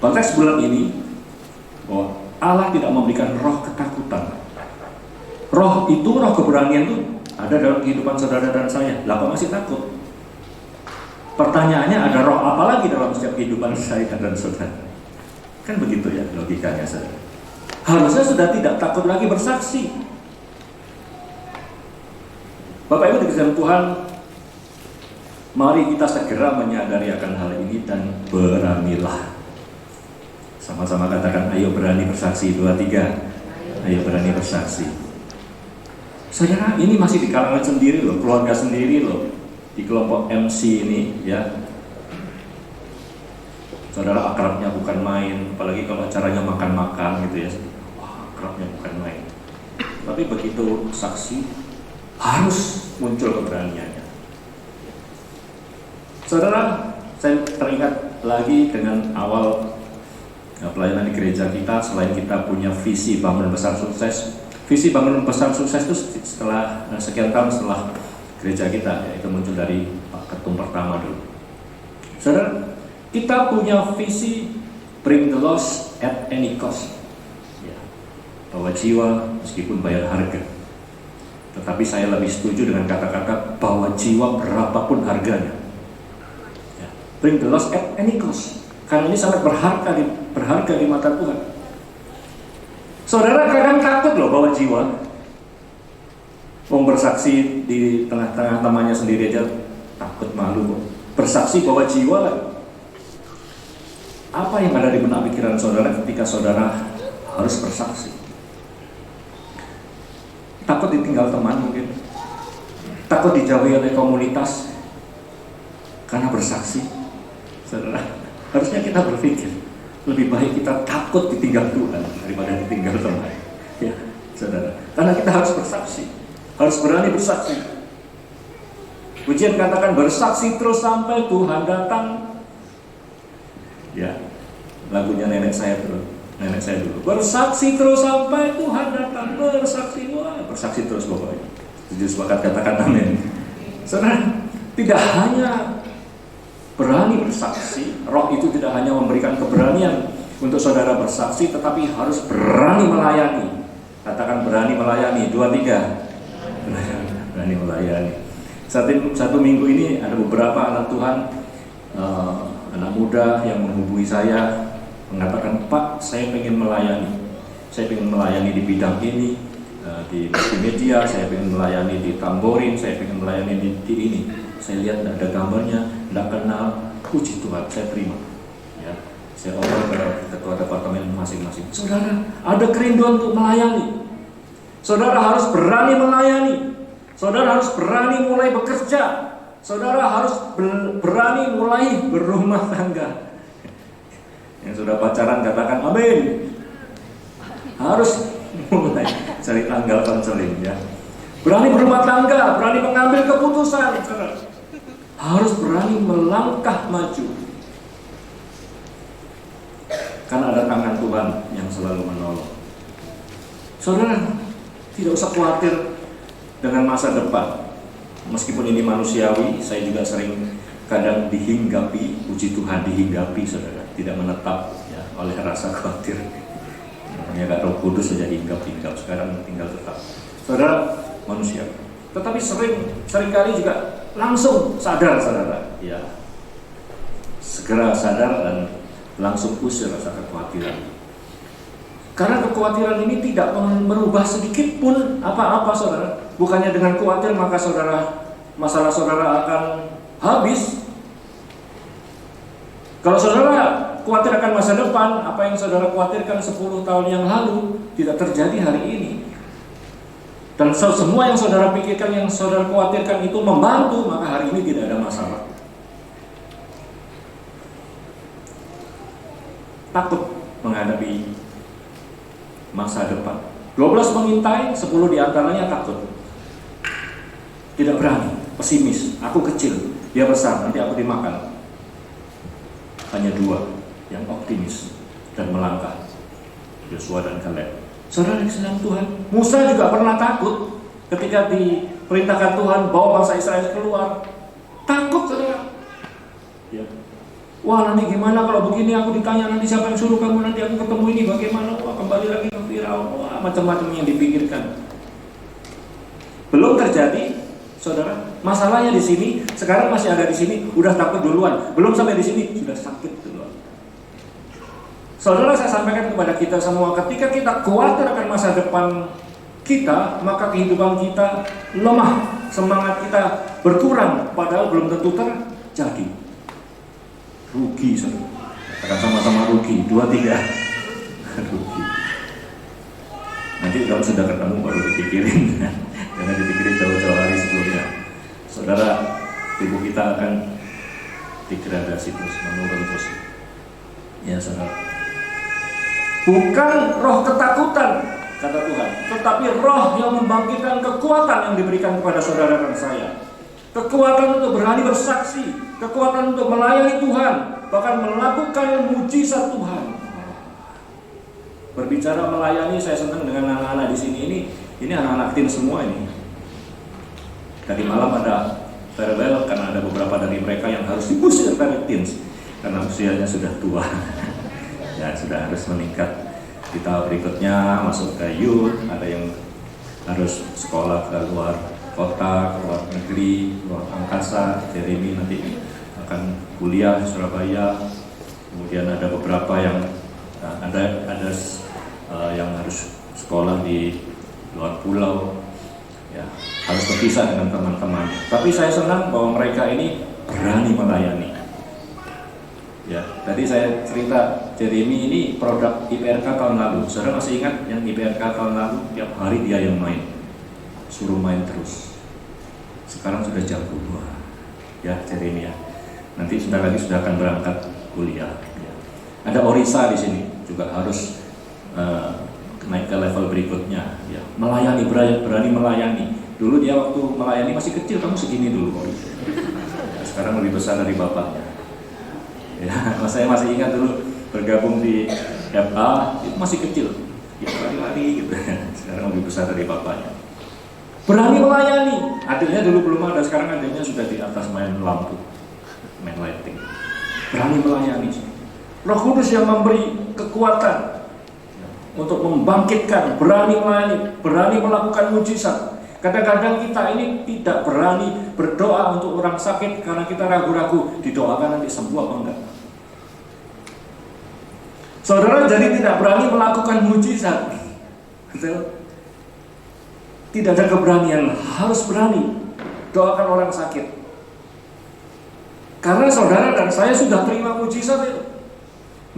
Konteks bulan ini bahwa Allah tidak memberikan roh ketakutan. Roh itu, roh keberanian itu ada dalam kehidupan saudara dan saya. Lah kok masih takut? Pertanyaannya, ada roh apa lagi dalam setiap kehidupan saya dan saudara? Kan begitu ya logikanya, saudara. Harusnya sudah tidak takut lagi bersaksi. Bapak Ibu dikasihi Tuhan, mari kita segera menyadari akan hal ini dan beranilah. Sama-sama katakan, ayo berani bersaksi. 2, 3. Ayo berani bersaksi. Saudara, ini masih di kalangan sendiri loh, keluarga sendiri loh. Di kelompok MC ini ya, saudara, akrabnya bukan main, apalagi kalau caranya makan-makan gitu ya. Wah, akrabnya bukan main. Tapi begitu saksi, harus muncul keberaniannya. Saudara, saya teringat lagi dengan awal pelayanan di gereja kita. Selain kita punya visi bangun besar sukses, visi bangun besar sukses itu setelah sekian tahun setelah gereja kita, yaitu muncul dari Pak Ketum pertama dulu. Saudara, kita punya visi bring the lost at any cost, ya, bawa jiwa meskipun bayar harga. Tetapi saya lebih setuju dengan kata-kata bawa jiwa berapapun harganya, ya, bring the lost at any cost, karena ini sangat berharga di mata Tuhan. Saudara, kadang takut loh bawa jiwa. Mau bersaksi di tengah-tengah temannya sendiri aja takut, malu. Bersaksi bawa jiwa lah. Apa yang ada di benak pikiran saudara ketika saudara harus bersaksi? Takut ditinggal teman mungkin, takut dijauhi oleh komunitas karena bersaksi. Saudara, harusnya kita berpikir lebih baik kita takut ditinggal Tuhan daripada ditinggal teman. Ya, saudara. Karena kita harus bersaksi, harus berani bersaksi. Pujian katakan bersaksi terus sampai Tuhan datang. Ya, lagunya nenek saya dulu. Bersaksi terus sampai Tuhan datang. Bersaksi, wah, bersaksi terus pokoknya. Setuju, sepakat, katakan amin. Saudara, tidak hanya berani bersaksi, Roh itu tidak hanya memberikan keberanian untuk saudara bersaksi, tetapi harus berani melayani. Katakan berani melayani. 2, 3. Berani melayani. Satu minggu ini ada beberapa anak Tuhan, anak muda yang menghubungi saya, mengatakan, Pak, saya ingin melayani. Saya ingin melayani di bidang ini, di media, saya ingin melayani di tamborin, saya ingin melayani di ini. Saya lihat tidak ada gambarnya, tidak kenal. Puji Tuhan, saya terima. Ya, saya obrol ke ketua departemen masing-masing. Saudara, ada kerinduan untuk melayani. Saudara harus berani melayani. Saudara harus berani mulai bekerja. Saudara harus berani mulai berumah tangga. Yang sudah pacaran katakan amin. Harus mulai cari tanggal konseling, ya. Berani berumah tangga, berani mengambil keputusan, saudara. Harus berani melangkah maju. Karena ada tangan Tuhan yang selalu menolong. Saudara, tidak usah khawatir dengan masa depan. Meskipun ini manusiawi, saya juga sering kadang dihinggapi, puji Tuhan dihinggapi, saudara. Tidak menetap ya, oleh rasa khawatir. Namanya gak Roh Kudus saja hinggap, sekarang tinggal tetap. Saudara, manusia. Tetapi seringkali juga langsung sadar, saudara. Ya, segera sadar dan langsung usir rasa kekhawatiran. Karena kekhawatiran ini tidak merubah sedikit pun apa-apa, saudara. Bukannya dengan khawatir maka masalah saudara akan habis. Kalau saudara khawatir akan masa depan, apa yang saudara khawatirkan 10 tahun yang lalu tidak terjadi hari ini. Dan semua yang saudara pikirkan, yang saudara khawatirkan itu membantu, maka hari ini tidak ada masalah. Takut menghadapi masa depan. 12 mengintai, 10 diantaranya takut. Tidak berani, pesimis. Aku kecil, dia besar, nanti aku dimakan. Hanya 2 yang optimis dan melangkah, Yosua dan Kaleb. Saudara yang senang Tuhan, Musa juga pernah takut ketika diperintahkan Tuhan bawa bangsa Israel keluar. Takut, saudara. Ya. Wah, nanti gimana kalau begini, aku ditanya nanti siapa yang suruh kamu, nanti aku ketemu ini bagaimana, wah kembali lagi ke Firaun, wah macam-macam yang dipikirkan. Belum terjadi, saudara. Masalahnya di sini, sekarang masih ada di sini, udah takut duluan. Belum sampai di sini, sudah sakit duluan. Saudara, saya sampaikan kepada kita semua, ketika kita khawatir akan masa depan kita, maka kehidupan kita lemah, semangat kita berkurang, padahal belum tentu terjadi. Rugi, saudara. Kita sama-sama rugi, 2, 3. Rugi. Nanti kalau sudah ketemu baru dipikirin, jangan dipikirin jauh-jauh hari sebelumnya. Saudara, tubuh kita akan degradasi terus, menurun terus. Ya, saudara. Bukan roh ketakutan, kata Tuhan, tetapi roh yang membangkitkan kekuatan yang diberikan kepada saudara dan saya. Kekuatan untuk berani bersaksi, kekuatan untuk melayani Tuhan, bahkan melakukan mujizat Tuhan. Berbicara melayani, saya senang dengan anak-anak di sini. Ini anak-anak tim semua ini. Tadi malam ada farewell karena ada beberapa dari mereka yang harus diusir dari tim karena usianya sudah tua. Ya, sudah harus meningkat. Di tahap berikutnya masuk ke youth, ada yang harus sekolah ke luar kota, ke luar negeri, luar angkasa. Jeremy nanti akan kuliah di Surabaya. Kemudian ada beberapa yang ada yang harus sekolah di luar pulau, ya, harus berpisah dengan teman-temannya. Tapi saya senang bahwa mereka ini berani melayani. Ya, tadi saya cerita Jeremy ini produk IPRK tahun lalu. Saudara masih ingat yang IPRK tahun lalu? Tiap hari dia yang main, suruh main terus. Sekarang sudah jago. Ya, Jeremy ya. Nanti sebentar lagi sudah akan berangkat kuliah. Ya. Ada Orisa di sini juga harus naik ke level berikutnya. Ya. Melayani, berani melayani. Dulu dia waktu melayani masih kecil, kamu segini dulu. Ya, sekarang lebih besar dari bapaknya. Ya, saya masih ingat dulu bergabung di FA itu masih kecil, ya lari-lari gitu. Sekarang lebih besar dari bapaknya. Berani melayani. Adiknya dulu belum ada, sekarang adiknya sudah di atas main lampu, main lighting. Berani melayani. Roh Kudus yang memberi kekuatan untuk membangkitkan, berani melayani, berani melakukan mujizat. Kadang-kadang kita ini tidak berani berdoa untuk orang sakit karena kita ragu-ragu didoakan nanti sembuh apa enggak. Saudara jadi tidak berani melakukan mujizat. Tidak ada keberanian, harus berani doakan orang sakit. Karena saudara dan saya sudah terima mujizat itu.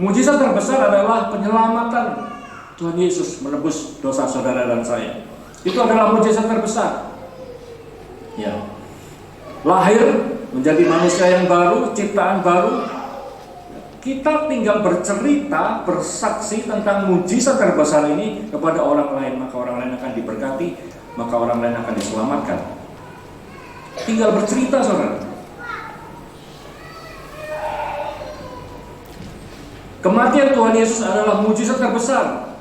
Mujizat terbesar adalah penyelamatan Tuhan Yesus menebus dosa saudara dan saya. Itu adalah mujizat terbesar. Ya. Lahir menjadi manusia yang baru, ciptaan baru. Kita tinggal bercerita, bersaksi tentang mujizat terbesar ini kepada orang lain, maka orang lain akan diberkati, maka orang lain akan diselamatkan. Tinggal bercerita, saudara. Kematian Tuhan Yesus adalah mujizat terbesar.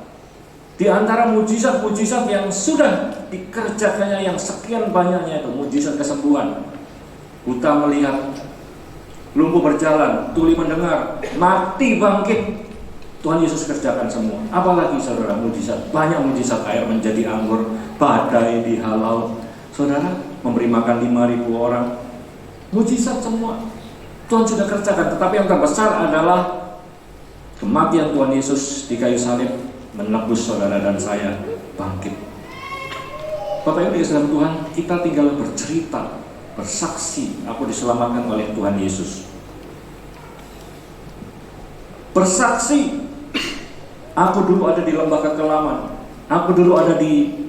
Di antara mujizat-mujizat yang sudah dikerjakannya yang sekian banyaknya itu, mujizat kesembuhan. Buta melihat, lumpuh berjalan, tuli mendengar, mati bangkit. Tuhan Yesus kerjakan semua. Apalagi saudara mujizat, banyak mujizat, air menjadi anggur, badai dihalau. Saudara memberi makan 5.000 orang. Mujizat semua. Tuhan sudah kerjakan, tetapi yang terbesar adalah kematian Tuhan Yesus di kayu salib menebus saudara dan saya bangkit. Bapak Ibu dikasihi Tuhan, kita tinggal bercerita, bersaksi, aku diselamatkan oleh Tuhan Yesus. Bersaksi, aku dulu ada di lembah kekelaman, aku dulu ada di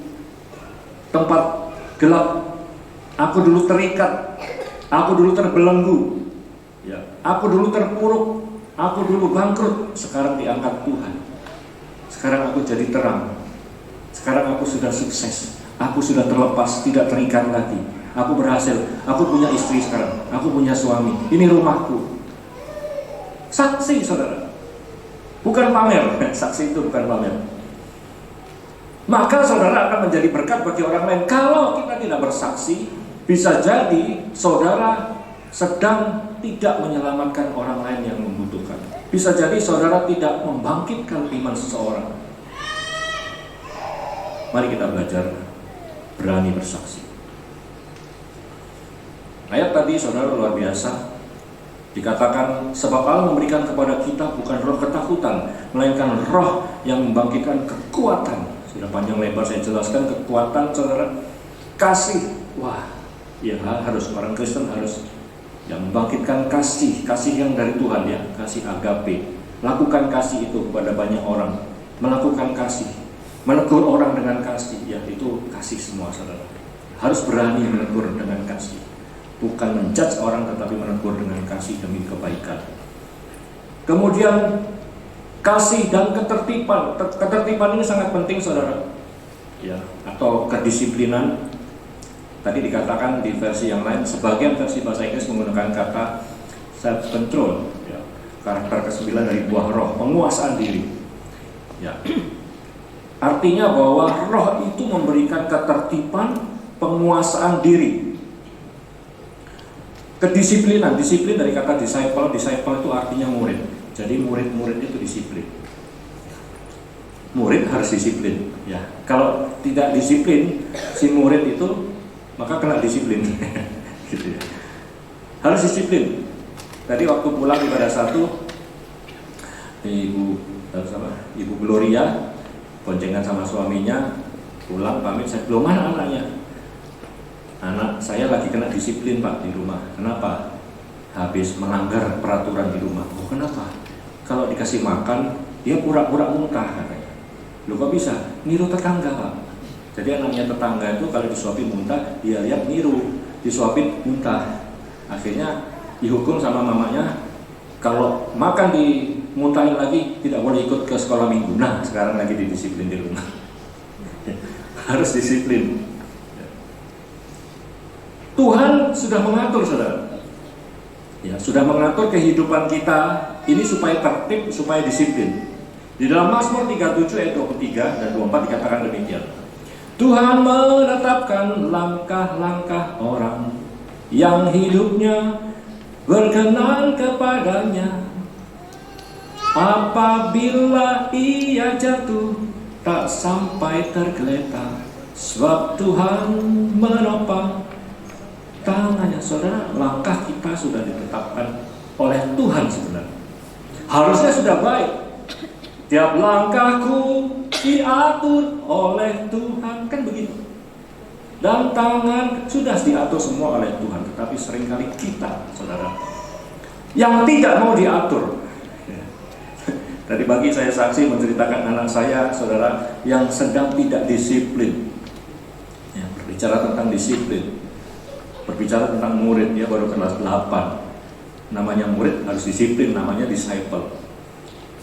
tempat gelap, aku dulu terikat, aku dulu terbelenggu, ya, aku dulu terpuruk, aku dulu bangkrut. Sekarang diangkat Tuhan. Sekarang aku jadi terang. Sekarang aku sudah sukses, aku sudah terlepas, tidak terikat lagi. Aku berhasil, aku punya istri sekarang, aku punya suami, ini rumahku. Saksi saudara, bukan pamer. Saksi itu bukan pamer. Maka saudara akan menjadi berkat bagi orang lain. Kalau kita tidak bersaksi, bisa jadi saudara sedang tidak menyelamatkan orang lain yang membutuhkan. Bisa jadi saudara tidak membangkitkan iman seseorang. Mari kita belajar berani bersaksi. Ayat tadi saudara luar biasa. Dikatakan sebab Allah memberikan kepada kita bukan roh ketakutan, melainkan roh yang membangkitkan kekuatan. Sudah panjang lebar saya jelaskan kekuatan saudara. Kasih. Wah, ya harus orang Kristen harus yang membangkitkan kasih yang dari Tuhan, ya, kasih agape. Lakukan kasih itu kepada banyak orang. Melakukan kasih, menegur orang dengan kasih, ya itu kasih semua saudara. Harus berani menegur dengan kasih. Bukan menjudge orang, tetapi menegur dengan kasih demi kebaikan. Kemudian kasih dan ketertiban. Ketertiban ini sangat penting saudara, ya, atau kedisiplinan. Tadi dikatakan di versi yang lain, sebagian versi bahasa Inggris menggunakan kata self control, ya, karakter ke-9 dari buah roh, penguasaan diri, ya. Artinya bahwa roh itu memberikan ketertiban, penguasaan diri, kedisiplinan. Disiplin dari kata disciple itu artinya murid. Jadi murid-murid itu disiplin. Murid harus disiplin, ya. Kalau tidak disiplin si murid itu maka kena disiplin. Gitu ya. Harus disiplin. Tadi waktu pulang ibadah satu, Ibu Gloria boncengan sama suaminya pulang pamit, saya belum mana anaknya. Anak saya lagi kena disiplin Pak di rumah. Kenapa? Habis melanggar peraturan di rumah. Oh kenapa? Kalau dikasih makan dia pura-pura muntah katanya. Loh kok bisa? Niru tetangga Pak. Jadi anaknya tetangga itu kalau disuapin muntah, dia lihat niru, disuapin muntah. Akhirnya dihukum sama mamanya, kalau makan dimuntahin lagi tidak boleh ikut ke sekolah minggu. Nah, sekarang lagi didisiplin di rumah. Harus disiplin. Tuhan sudah mengatur, saudara. Ya, sudah mengatur kehidupan kita ini supaya tertib, supaya disiplin. Di dalam Mazmur 37 ayat 23 dan 24 dikatakan demikian. Tuhan menetapkan langkah-langkah orang yang hidupnya berkenan kepadanya. Apabila ia jatuh, tak sampai tergeletak, sebab Tuhan menopang tangannya. Saudara, langkah kita sudah ditetapkan oleh Tuhan sebenarnya. Harusnya sudah baik. Tiap langkahku diatur oleh Tuhan, kan begitu. Dan tangan sudah diatur semua oleh Tuhan, tetapi seringkali kita, saudara, yang tidak mau diatur. Tadi pagi saya saksi menceritakan anak saya, saudara, yang sedang tidak disiplin. Ya, berbicara tentang disiplin, berbicara tentang murid, dia baru kelas 8. Namanya murid harus disiplin, namanya disciple.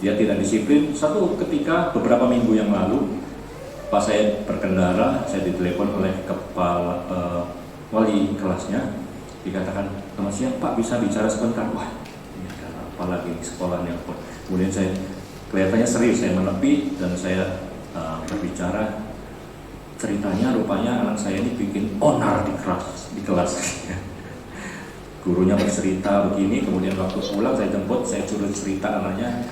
Dia tidak disiplin. Satu ketika beberapa minggu yang lalu, pas saya berkendara, saya ditelepon oleh kepala wali kelasnya. Dikatakan, selamat siang Pak, bisa bicara sebentar? Wah, ini ada apa lagi sekolahnya? Kemudian saya kelihatannya serius, saya menepi dan saya berbicara. Ceritanya rupanya anak saya ini bikin onar di kelas. Gurunya bercerita begini, kemudian waktu pulang saya jemput, saya suruh cerita anaknya.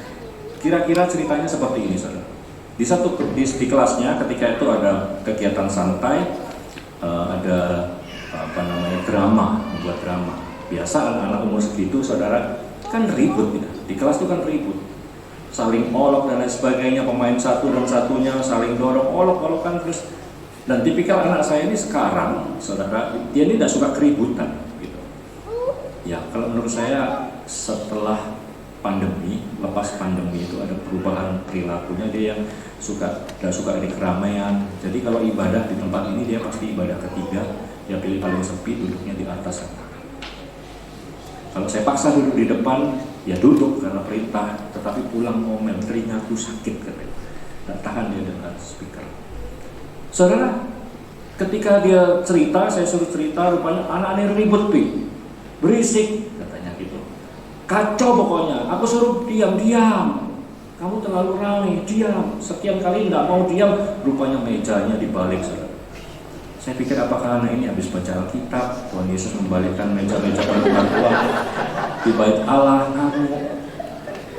Kira-kira ceritanya seperti ini, saudara. Di kelasnya ketika itu ada kegiatan santai, ada drama, membuat drama. Biasa anak-anak umur segitu, saudara, kan ribut ya. Di kelas itu kan ribut, saling olok dan lain sebagainya, pemain satu dan satunya saling dorong, olok-olokan terus. Dan tipikal anak saya ini sekarang, saudara, dia ini tidak suka keributan, gitu. Ya, kalau menurut saya setelah pandemi, lepas pandemi itu ada perubahan perilakunya. Dia yang tidak suka di keramaian. Jadi kalau ibadah di tempat ini dia pasti ibadah ketiga, dia pilih paling sepi, duduknya di atas. Kalau saya paksa duduk di depan, ya duduk karena perintah, tetapi pulang ngomel, telingaku sakit katanya. Dan tahan dia dengan speaker. Saudara, ketika dia cerita, saya suruh cerita, rupanya anak-anak ribut, berisik katanya gitu. Kacau pokoknya, aku suruh diam. Kamu terlalu ramai, diam. Sekian kali tidak mau diam, rupanya mejanya dibalik, saudara. Saya pikir apakah anak ini habis baca Alkitab, Tuhan Yesus membalikkan meja-meja perlukan uang di bait Allah, kamu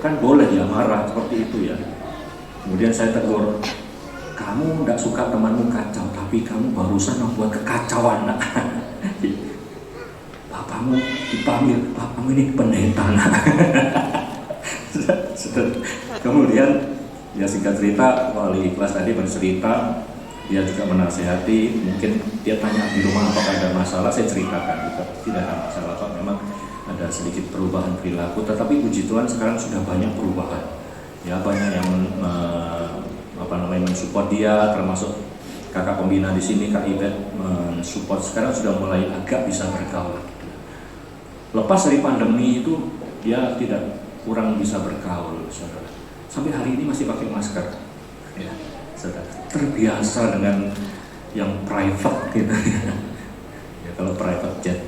kan boleh ya marah seperti itu ya. Kemudian saya tegur, kamu tidak suka temanmu kacau, tapi kamu barusan membuat kekacauan. Bapakmu dipanggil, bapakmu ini pendeta. Kemudian ya singkat cerita, wali kelas tadi bercerita, dia juga menasehati. Mungkin dia tanya di rumah apakah ada masalah, saya ceritakan juga tidak ada masalah Pak, memang ada sedikit perubahan perilaku, tetapi puji Tuhan sekarang sudah banyak perubahan. Ya, banyak yang mensupport dia, termasuk kakak pembina di sini, Kak Ibet mensupport. Sekarang sudah mulai agak bisa bergaul. Lepas dari pandemi itu dia tidak kurang bisa bergaul, saudara. Sampai hari ini masih pakai masker, ya, saudara. Terbiasa dengan yang private gitu, ya, kalau private jet.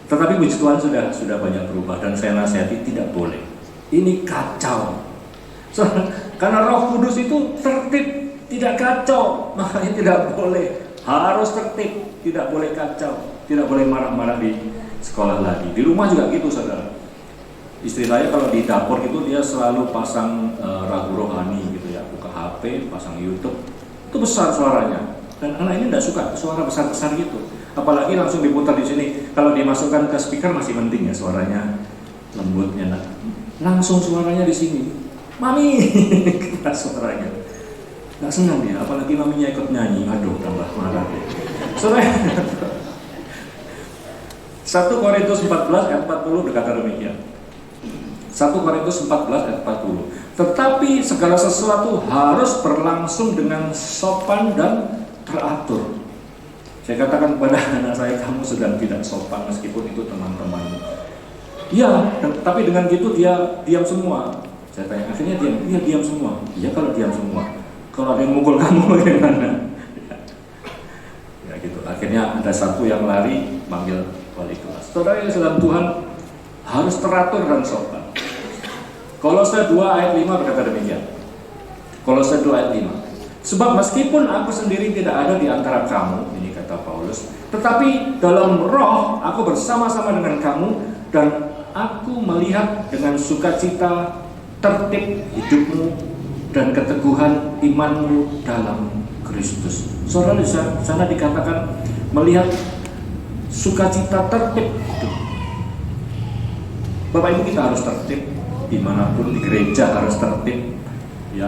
Tetapi puji Tuhan sudah banyak berubah, dan saya nasihati tidak boleh. Ini kacau, saudara. Karena Roh Kudus itu tertib, tidak kacau, makanya tidak boleh. Harus tertib, tidak boleh kacau, tidak boleh marah-marah di sekolah lagi. Di rumah juga gitu, saudara. Istri saya kalau di dapur itu dia selalu pasang lagu rohani gitu ya, buka HP, pasang YouTube, itu besar suaranya. Dan anak ini tidak suka suara besar-besar gitu. Apalagi langsung diputar di sini. Kalau dimasukkan ke speaker masih penting ya suaranya lembut, enak. Langsung suaranya di sini, mami, keras suaranya. Nggak senang dia, apalagi maminya ikut nyanyi, aduh tambah marah dia. Saudara, 1 Korintus 14 ayat 40 berkata demikian. 1 Korintus 14 ayat 40. Tetapi segala sesuatu harus berlangsung dengan sopan dan teratur. Saya katakan kepada anak saya, kamu sedang tidak sopan meskipun itu teman-teman. Iya, tapi dengan gitu dia diam semua. Saya tanya, akhirnya dia diam semua. Iya kalau diam semua. Kalau ada yang mukul kamu bagaimana? Ya gitu. Akhirnya ada satu yang lari manggil wali kelas. Saudara yang dalam Tuhan harus teratur dan sopan. Kolose 2 ayat 5 berkata demikian. Kolose 2 ayat 5. Sebab meskipun aku sendiri tidak ada di antara kamu, ini kata Paulus, tetapi dalam roh aku bersama-sama dengan kamu dan aku melihat dengan sukacita tertib hidupmu dan keteguhan imanmu dalam Kristus. Saudara, di sana dikatakan melihat sukacita tertib hidup. Bapak Ibu, kita harus tertib dimanapun, di gereja harus tertib, ya.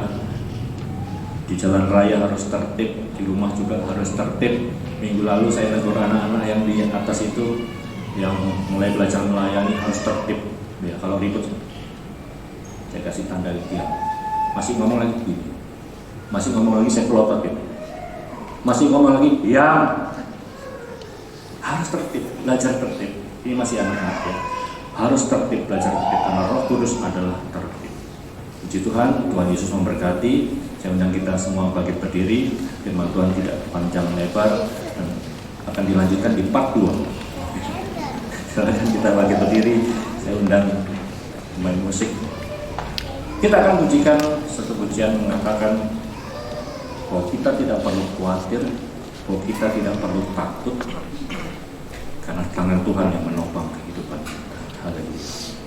Di jalan raya harus tertib, di rumah juga harus tertib. Minggu lalu saya negur anak-anak yang di atas itu, yang mulai belajar melayani harus tertib. Ya, kalau ribut, saya kasih tanda dia. Masih ngomong lagi begini, masih ngomong lagi saya pelotot gitu. Masih ngomong lagi, ya harus tertib, belajar tertib. Ini masih anak-anak ya, harus tertib, belajar tertib karena Roh Kudus adalah tertib. Puji Tuhan, Tuhan Yesus memberkati. Saya undang kita semua bangkit berdiri. Firman Tuhan tidak panjang lebar dan akan dilanjutkan di part 2. Silakan kita bangkit berdiri. Saya undang pemain musik. Kita akan pujikan satu pujian mengatakan bahwa kita tidak perlu khawatir, bahwa kita tidak perlu takut, karena tangan Tuhan yang menopang kehidupan kita. Haleluya.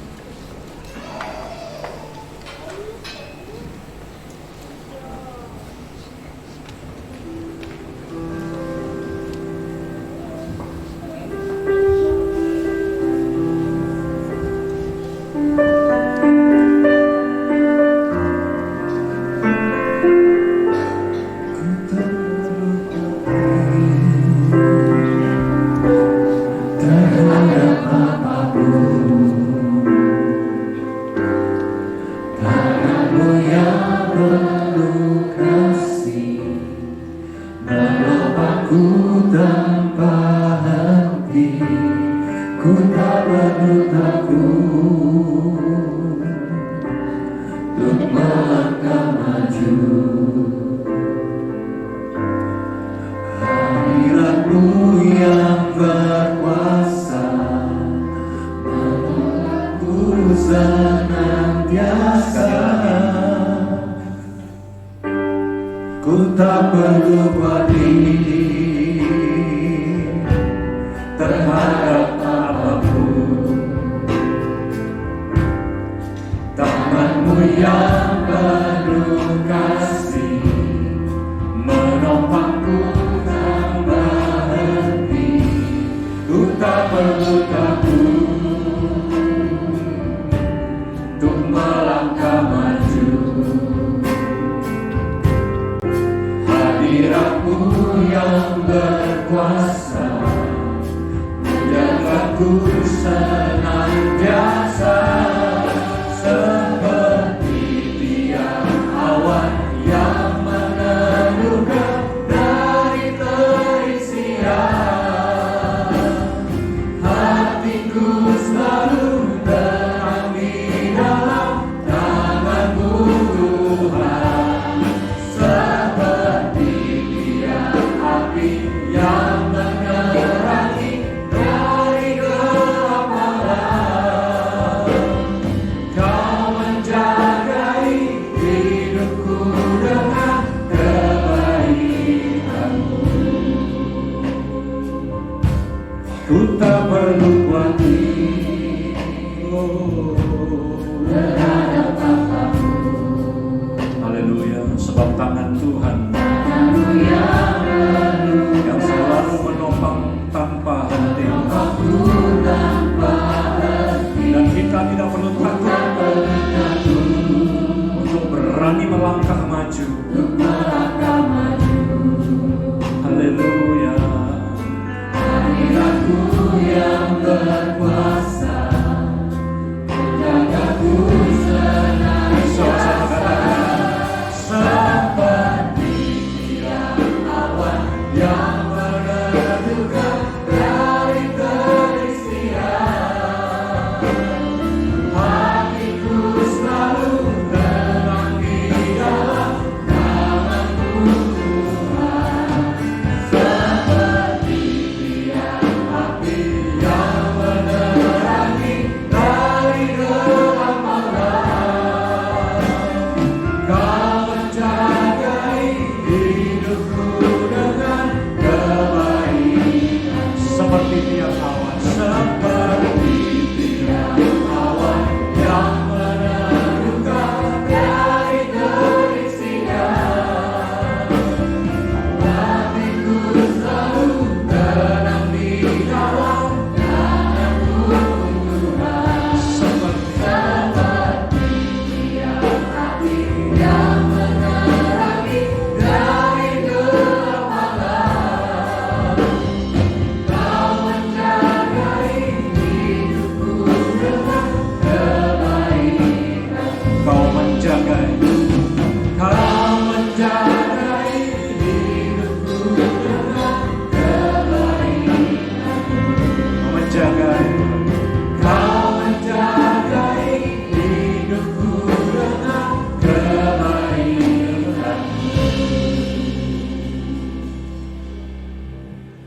Ku tak perlu khawatir terhadap apapun. Tangan-Mu yang penuh kasih menopangku tanpa henti. Ku tak perlu takut untuk melangkah maju. Hadirat-Mu yang berkuasa menjagaku senantiasa, seperti tiang awan yang meneduhkan dari terik siang. Hatiku selalu tenang di dalam tangan-Mu Tuhan, seperti tiang api yang menerangi dari gelap malam. Kau menjagai hidupku dengan kebaikan-Mu. Ku tak perlu khawatir terhadap apapun. Haleluya, sebab tangan Tuhan yang selalu menopang tanpa henti. Dan kita tidak perlu takut untuk berani melangkah maju. Haleluya. Hadirat-Mu yang berkuasa menjagaku senantiasa, seperti tiang awan yang meneduhkan dari terik siang.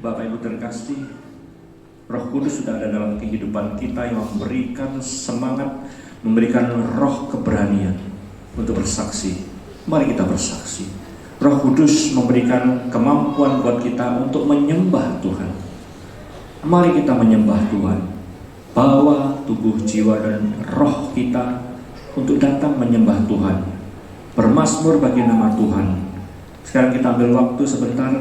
Bapak Ibu terkasih, Roh Kudus sudah ada dalam kehidupan kita yang memberikan semangat, memberikan roh keberanian untuk bersaksi. Mari kita bersaksi. Roh Kudus memberikan kemampuan buat kita untuk menyembah Tuhan. Mari kita menyembah Tuhan. Bawa tubuh, jiwa, dan roh kita untuk datang menyembah Tuhan. Bermazmur bagi nama Tuhan. Sekarang kita ambil waktu sebentar.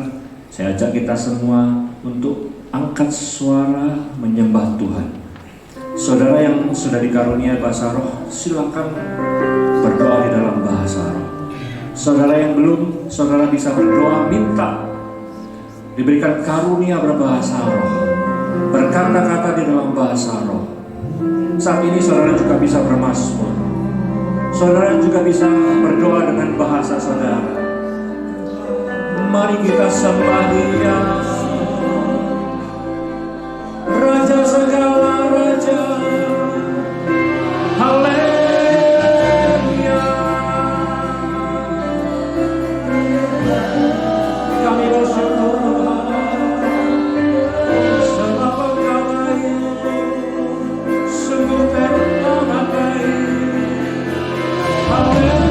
Saya ajak kita semua untuk angkat suara menyembah Tuhan. Saudara yang sudah dikarunia bahasa roh, silakan berdoa di dalam bahasa roh. Saudara yang belum, saudara bisa berdoa minta diberikan karunia berbahasa roh, berkata-kata di dalam bahasa roh. Saat ini saudara juga bisa bermazmur. Saudara juga bisa berdoa dengan bahasa saudara. Mari kita sembah Dia, Raja segala raja. Haleluya. Kami bersyukur Tuhan, sebab Engkau baik, sungguh teramat baik. Haleluya.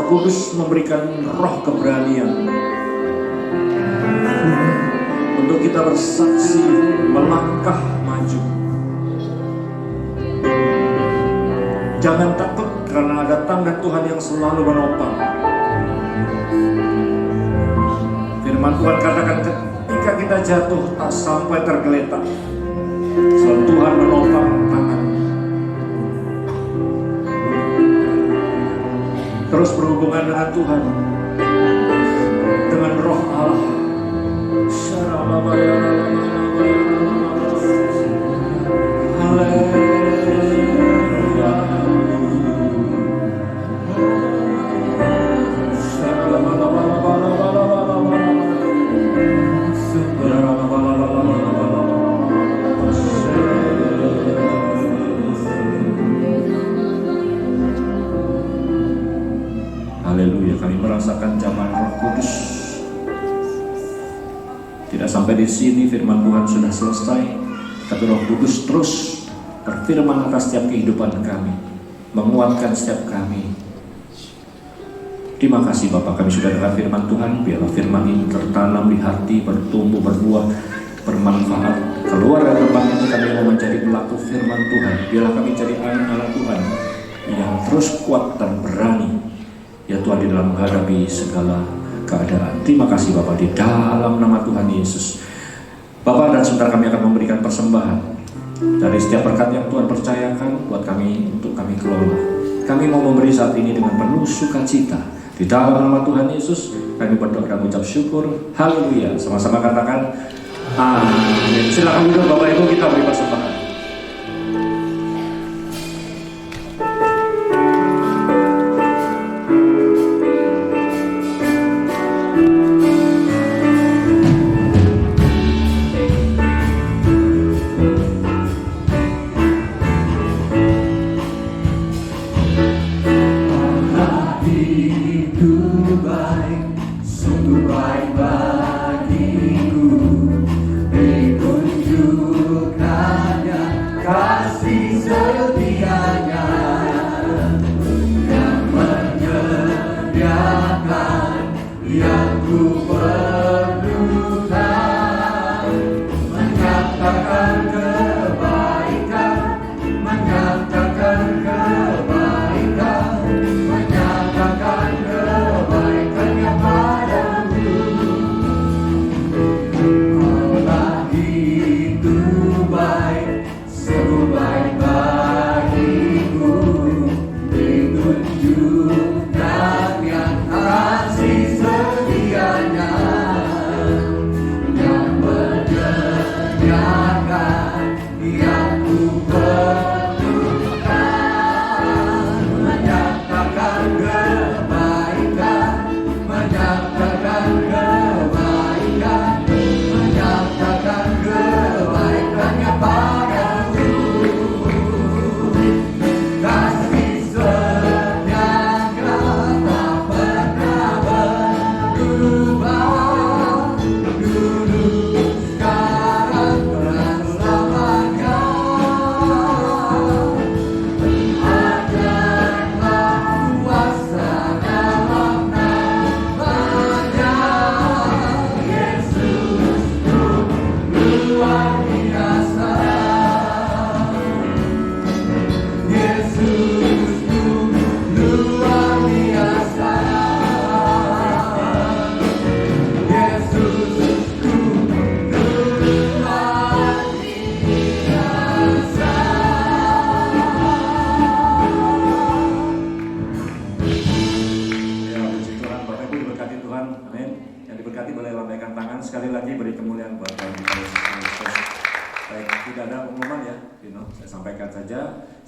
Kudus memberikan roh keberanian untuk kita bersaksi, melangkah maju. Jangan takut karena ada tangan Tuhan yang selalu menopang. Firman Tuhan katakan ketika kita jatuh tak sampai tergeletak, selalu Tuhan menopang tangan. Terus berhubungan dengan Tuhan, dengan roh Allah. Haleluya, kami merasakan zaman Roh Kudus. Tidak sampai di sini firman Tuhan sudah selesai, tapi Roh Kudus terus berfirman atas setiap kehidupan kami, menguatkan setiap kami. Terima kasih Bapak, kami sudah dengar firman Tuhan. Biarlah firman ini tertanam di hati, bertumbuh, berbuah, bermanfaat. Keluar dari tempat ini kami mau menjadi pelaku firman Tuhan. Biarlah kami jadi anak-anak Tuhan yang terus kuat dan berani, ya Tuhan, di dalam menghadapi segala keadaan. Terima kasih Bapak, di dalam nama Tuhan Yesus. Bapak, dan sebentar kami akan memberikan persembahan dari setiap berkat yang Tuhan percayakan buat kami untuk kami kelola. Kami mau memberi saat ini dengan penuh sukacita. Di dalam nama Tuhan Yesus kami berdoa dan mengucap syukur. Haleluya. Sama-sama katakan amin. Silakan duduk Bapak Ibu, kita beri persembahan.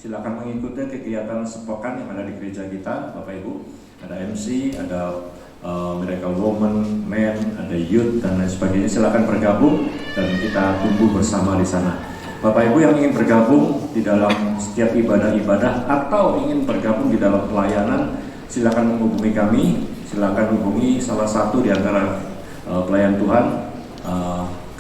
Silakan mengikuti kegiatan sepekan yang ada di gereja kita, Bapak Ibu. Ada MC, ada Miracle Woman, Men, ada Youth dan lain sebagainya. Silakan bergabung dan kita tumbuh bersama di sana. Bapak Ibu yang ingin bergabung di dalam setiap ibadah-ibadah atau ingin bergabung di dalam pelayanan, silakan menghubungi kami. Silakan hubungi salah satu di antara pelayan Tuhan.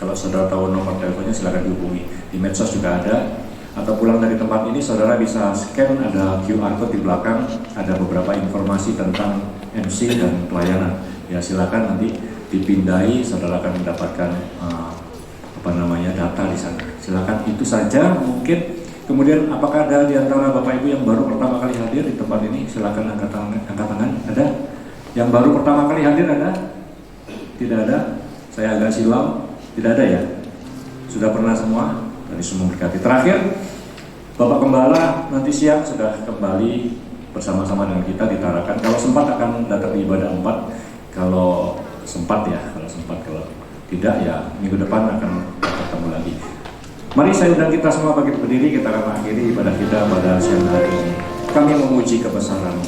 Kalau saudara tahu nomor teleponnya, silakan dihubungi. Di medsos juga ada. atau pulang dari tempat ini, saudara bisa scan, ada QR code di belakang, ada beberapa informasi tentang MC dan pelayanan. Ya silakan nanti dipindai, saudara akan mendapatkan data di sana. Silakan, itu saja mungkin. Kemudian apakah ada di antara Bapak Ibu yang baru pertama kali hadir di tempat ini? Silakan angkat tangan. Ada? Yang baru pertama kali hadir ada? Tidak ada? Saya agak silau. Tidak ada ya? Sudah pernah semua? Dari semua berkati. Terakhir, Bapak Gembala nanti siang sudah kembali bersama-sama dengan kita di Tarakan. Kalau sempat akan datang di ibadah 4. Kalau sempat ya, kalau tidak ya minggu depan akan ketemu lagi. Mari saya undang kita semua bagi berdiri, kita akan mengakhiri ibadah kita pada siang hari ini. Kami memuji kebesaran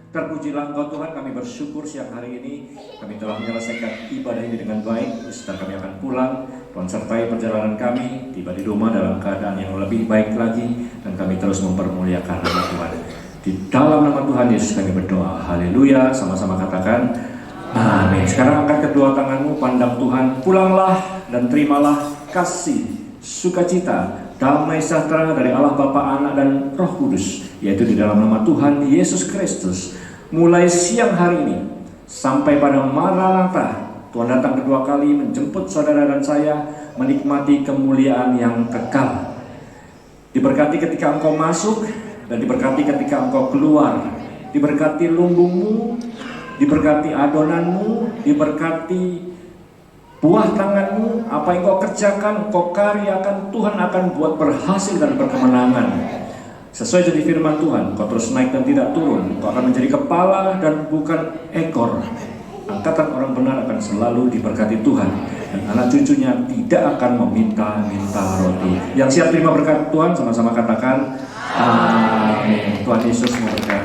Terpujilah Engkau Tuhan, kami bersyukur siang hari ini kami telah menyelesaikan ibadah ini dengan baik. Setelah kami akan pulang, Tuhan sertai perjalanan kami, tiba di rumah dalam keadaan yang lebih baik lagi, dan kami terus mempermuliakan nama Tuhan. Di dalam nama Tuhan Yesus kami berdoa, haleluya. Sama-sama katakan amin. Sekarang angkat kedua tanganmu, pandang Tuhan, pulanglah dan terimalah kasih, sukacita, damai sejahtera dari Allah Bapa, Anak, dan Roh Kudus, yaitu di dalam nama Tuhan Yesus Kristus. Mulai siang hari ini sampai pada Maranatha, Tuhan datang kedua kali menjemput saudara dan saya menikmati kemuliaan yang kekal. Diberkati ketika engkau masuk dan diberkati ketika engkau keluar. Diberkati lumbungmu, diberkati adonanmu, diberkati buah tanganmu. Apa yang kau kerjakan, kau karyakan, Tuhan akan buat berhasil dan berkemenangan. Sesuai jadi firman Tuhan, kau terus naik dan tidak turun. Kau akan menjadi kepala dan bukan ekor. Angkatan orang benar akan selalu diberkati Tuhan, dan anak cucunya tidak akan meminta-minta roti. Yang siap terima berkat Tuhan, sama-sama katakan amin. Tuhan Yesus memberkati.